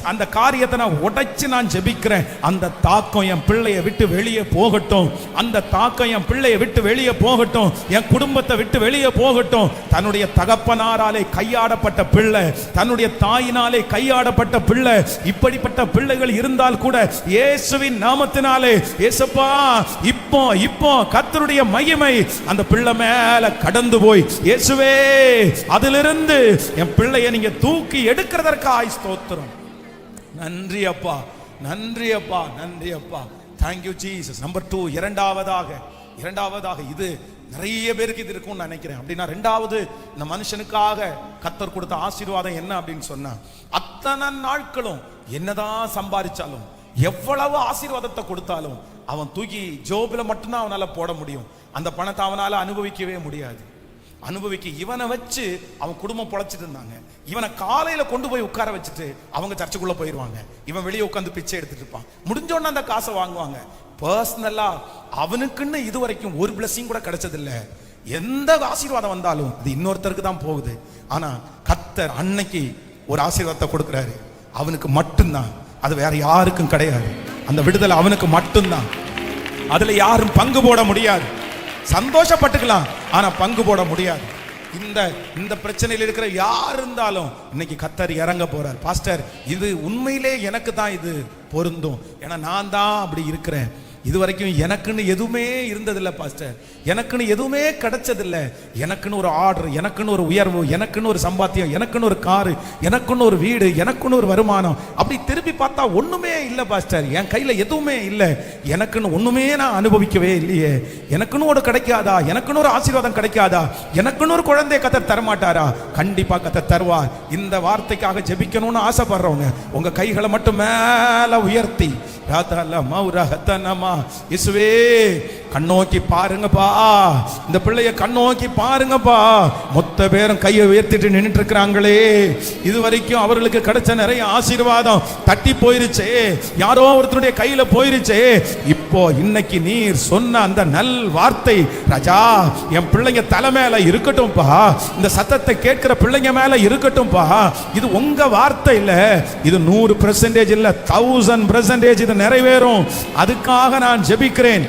அந்த காரியத்தை நான் உடைச்சு நான் ஜெபிக்கிறேன். அந்த தாக்கம் என் பிள்ளையை விட்டு வெளியே போகட்டும், அந்த தாக்கம் என் பிள்ளையை விட்டு வெளியே போகட்டும், என் குடும்பத்தை விட்டு வெளியே போகட்டும். தன்னுடைய தகப்பனாராலே கையாடப்பட்ட பிள்ளை, தன்னுடைய தாயினாலே கையாடப்பட்ட பிள்ளை, இப்படிப்பட்ட பிள்ளைகள் இருந்தால் கூட இயேசுவின் நாமத்தினாலே இயேசுப்பா, இப்போ கர்த்தருடைய மகிமை அந்த பிள்ளை மேல கடந்து போய், இயேசுவே அதிலிருந்து என் பிள்ளையை நீங்க தூக்கி எடுக்கிறதற்காய் ஸ்தோத்திரம். நன்றி அப்பா, நன்றி அப்பா, நன்றி அப்பா. Thank you Jesus. நம்பர் 2, இரண்டாவதாக இது நிறைய பேருக்கு இது இருக்கும்னு நினைக்கிறேன். அப்படின்னா ரெண்டாவது, இந்த மனுஷனுக்காக கர்த்தர் கொடுத்த ஆசீர்வாதம் என்ன அப்படின்னு சொன்னா, அத்தனை நாட்களும் என்னதான் சம்பாதிச்சாலும், எவ்வளவு ஆசீர்வாதத்தை கொடுத்தாலும் அவன் தூக்கி ஜோபில மட்டும்தான் அவனால போட முடியும். அந்த பணத்தை அவனால அனுபவிக்கவே முடியாது. இவனை வச்சு அவன் குடும்பம் பொழைச்சிட்டு இருந்தாங்க. இவனை காலையில கொண்டு போய் உட்கார வச்சுட்டு அவங்க சர்ச்சுக்குள்ள போயிருவாங்க. இவன் வெளியே உட்காந்து பிச்சை எடுத்துட்டு இருப்பான். முடிஞ்சோன்னு அந்த காசை வாங்குவாங்க. பர்சனலா அவனுக்குன்னு இதுவரைக்கும் ஒரு பிளஸிங் கூட கிடைச்சதில்லை. எந்த ஆசீர்வாதம் வந்தாலும் அது இன்னொருத்தருக்கு தான் போகுது. ஆனா கர்த்தர் அன்னைக்கு ஒரு ஆசீர்வாதத்தை கொடுக்கிறாரு, அவனுக்கு மட்டும்தான், அது வேற யாருக்கும் கிடையாது. அந்த விடுதலை அவனுக்கு மட்டும்தான். அதுல யாரும் பங்கு போட முடியாது. சந்தோஷப்பட்டுக்கலாம், ஆனா பங்கு போட முடியாது. இந்த பிரச்சனையில் இருக்கிற யார் இருந்தாலும் இன்னைக்கு கர்த்தர் இறங்க போறார். பாஸ்டர், இது உண்மையிலே எனக்கு தான் இது பொருந்தும், ஏன்னா நான் தான் அப்படி இருக்கிறேன். இதுவரைக்கும் எனக்குன்னு எதுவுமே இருந்ததில்லை பாஸ்டர், எனக்குன்னு எதுவுமே கிடைச்சதில்லை. எனக்குன்னு ஒரு ஆர்டர், எனக்குன்னு ஒரு உயர்வு, எனக்குன்னு ஒரு சம்பாத்தியம், எனக்குன்னு ஒரு காரு, எனக்குன்னு ஒரு வீடு, எனக்குன்னு ஒரு வருமானம், அப்படி திருப்பி பார்த்தா ஒண்ணுமே இல்லை பாஸ்டர். என் கையில எதுவுமே இல்லை, எனக்குன்னு ஒண்ணுமே நான் அனுபவிக்கவே இல்லையே. எனக்குன்னு ஒரு கிடைக்காதா? எனக்குன்னு ஒரு ஆசீர்வாதம் கிடைக்காதா? எனக்குன்னு ஒரு குழந்தைய கர்த்தர் தரமாட்டாரா? கண்டிப்பா கர்த்தர் தருவார். இந்த வார்த்தைக்காக ஜெபிக்கணும்னு ஆசைப்படுறவங்க உங்க கைகளை மட்டும் மேல உயர்த்தி, இயேசுவே கண்ணோக்கி பாருங்கப்பா, இந்த பிள்ளைய கண்ணோக்கி பாருங்கப்பா. மொத்த பேரும் கையை உயர்த்திட்டு நின்றுட்டு இருக்கிறாங்களே, இதுவரைக்கும் அவர்களுக்கு கிடைச்ச நிறைய ஆசீர்வாதம் தட்டி போயிருச்சே, யாரோ ஒருத்தருடைய கையில போயிருச்சே. இப்போ இன்னைக்கு நீர் சொன்ன அந்த நல் வார்த்தை, ராஜா என் பிள்ளைங்க தலை மேல இருக்கட்டும்பா, இந்த சத்தத்தை கேட்கிற பிள்ளைங்க மேல இருக்கட்டும்பா. இது உங்க வார்த்தை இல்ல, இது 100% இல்ல, 1000% இது நிறைவேறும். அதுக்காக நான் ஜெபிக்கிறேன்.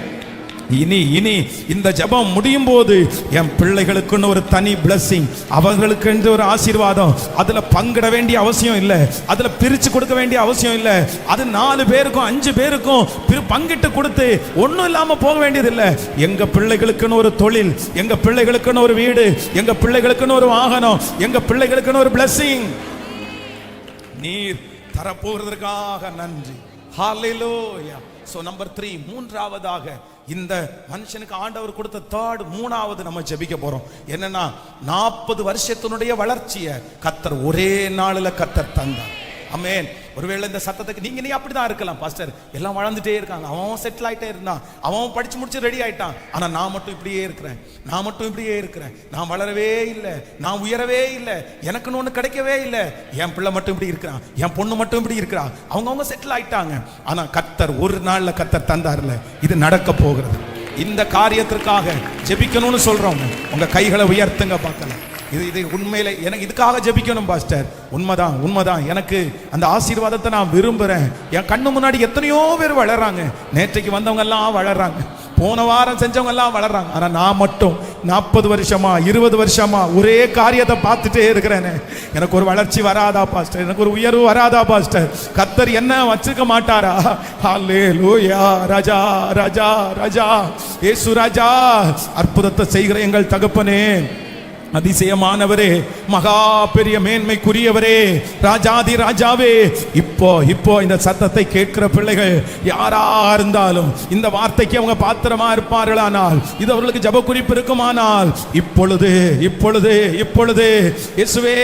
இனி இந்த ஜெபம் முடியும் போது என் பிள்ளைகளுக்குன்னு ஒரு தனி பிளஸிங், அவர்களுக்கு என்று ஒரு ஆசீர்வாதம், அதுல பங்கிட வேண்டிய அவசியம் இல்லை, அதுல பிரிச்சு கொடுக்க வேண்டிய அவசியம் இல்லை. அது 4 பேருக்கும் 5 பேருக்கும் பங்கிட்டு கொடுத்து ஒன்றும் இல்லாம போக வேண்டியது இல்லை. எங்க பிள்ளைகளுக்குன்னு ஒரு தொழில், எங்க பிள்ளைகளுக்குன்னு ஒரு வீடு, எங்க பிள்ளைகளுக்குன்னு ஒரு வாகனம், எங்க பிள்ளைகளுக்குன்னு ஒரு பிளஸிங் நீர் தரப்போகிறதுக்காக நன்றி. ஹல்லேலூயா. சோ நம்பர் 3, மூன்றாவதாக இந்த மனுஷனுக்கு ஆண்டவர் கொடுத்த மூணாவது நம்ம ஜெபிக்க போறோம். என்னன்னா 40 வருஷத்தினுடைய வளர்ச்சியை கர்த்தர் ஒரே நாளில் கர்த்தர் தந்தார். ஆமென். ஒருவேளை இந்த சத்தத்துக்கு நீ அப்படிதான் இருக்கலாம் பாஸ்டர், எல்லாம் வளர்ந்துட்டே இருக்காங்க, அவன் செட்டில் ஆயிட்டே இருந்தான், அவன் படிச்சு முடிச்சு ரெடி ஆயிட்டான், ஆனா நான் மட்டும் இப்படியே இருக்கிறேன், நான் வளரவே இல்லை, நான் உயரவே இல்லை, எனக்குன்னு ஒண்ணு கிடைக்கவே இல்லை, என் பிள்ளை மட்டும் இப்படி இருக்கிறான், என் பொண்ணு மட்டும் இப்படி இருக்கிறான், அவங்க செட்டில் ஆயிட்டாங்க. ஆனா கர்த்தர் ஒரு நாள்ல கர்த்தர் தந்தார்ல, இது நடக்க போகிறது. இந்த காரியத்திற்காக ஜெபிக்கணும்னு சொல்றோம். உங்க கைகளை உயர்த்துங்க பார்க்கலாம். இது உண்மையில எனக்கு இதுக்காக ஜெபிக்கணும் பாஸ்டர். உண்மைதான். எனக்கு அந்த ஆசீர்வாதத்தை நான் விரும்புறேன். என் கண்ணு முன்னாடி எத்தனையோ பேர் வளர்றாங்க. நேற்றைக்கு வந்தவங்க எல்லாம் வளர்றாங்க, போன வாரம் செஞ்சவங்க எல்லாம் வளர்றாங்க. ஆனா நான் மட்டும் 40 வருஷமா 20 வருஷமா ஒரே காரியத்தை பார்த்துட்டே இருக்கிறேனே. எனக்கு ஒரு வளர்ச்சி வராதா பாஸ்டர்? எனக்கு ஒரு உயர்வு வராதா பாஸ்டர்? கர்த்தர் என்ன வச்சிருக்க மாட்டாரா? ஹல்லேலூயா. ராஜா ராஜா ராஜா இயேசு ராஜா, அற்புதத்தை செய்கிற எங்கள் தகப்பனே, அதிசயமானவரே, மகா பெரிய மேன்மைக்குரியவரே, ராஜாதி ராஜாவே, இப்போ இந்த சத்தத்தை கேட்கிற பிள்ளைகள் யாரா இருந்தாலும் இந்த வார்த்தைக்கு அவங்க பாத்திரமா இருப்பார்களானால், இது அவர்களுக்கு ஜெப குறிப்பு இருக்குமானால், இப்பொழுது இப்பொழுது இப்பொழுது இயேசுவே,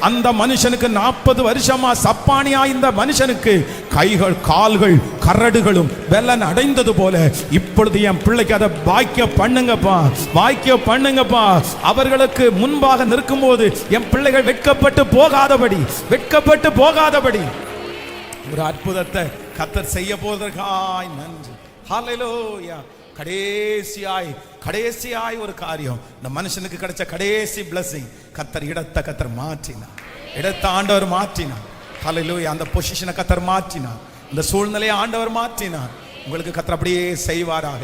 அந்த மனுஷனுக்கு 40 வருஷமா சப்பானியா இந்த மனுஷனுக்கு கைகள் கால்கள் கரடுகளும் வெள்ளன் அடைந்தது போல இப்பொழுது என் பிள்ளைக்கு அதை வாய்க்க பண்ணுங்கப்பா, வாய்க்க பண்ணுங்கப்பா. அவர்களுக்கு முன்பாக நிற்கும் போது என் பிள்ளைகள் வெட்கப்பட்டு போகாதபடி ஒரு அற்புதத்தை கர்த்தர் செய்ய போவதற்காய் நன்றி. ஹல்லேலூயா. கடைசியாய் ஒரு காரியம், இந்த மனுஷனுக்கு கிடைச்ச கடைசி பிளஸிங், கர்த்தர் மாற்றினார், இடத்தை ஆண்டவர் மாற்றினார். ஹல்லேலூயா. அந்த பொசிஷனை கர்த்தர் மாற்றினார், இந்த சூழ்நிலையை ஆண்டவர் மாற்றினார். உங்களுக்கு கர்த்தர் அப்படியே செய்வாராக.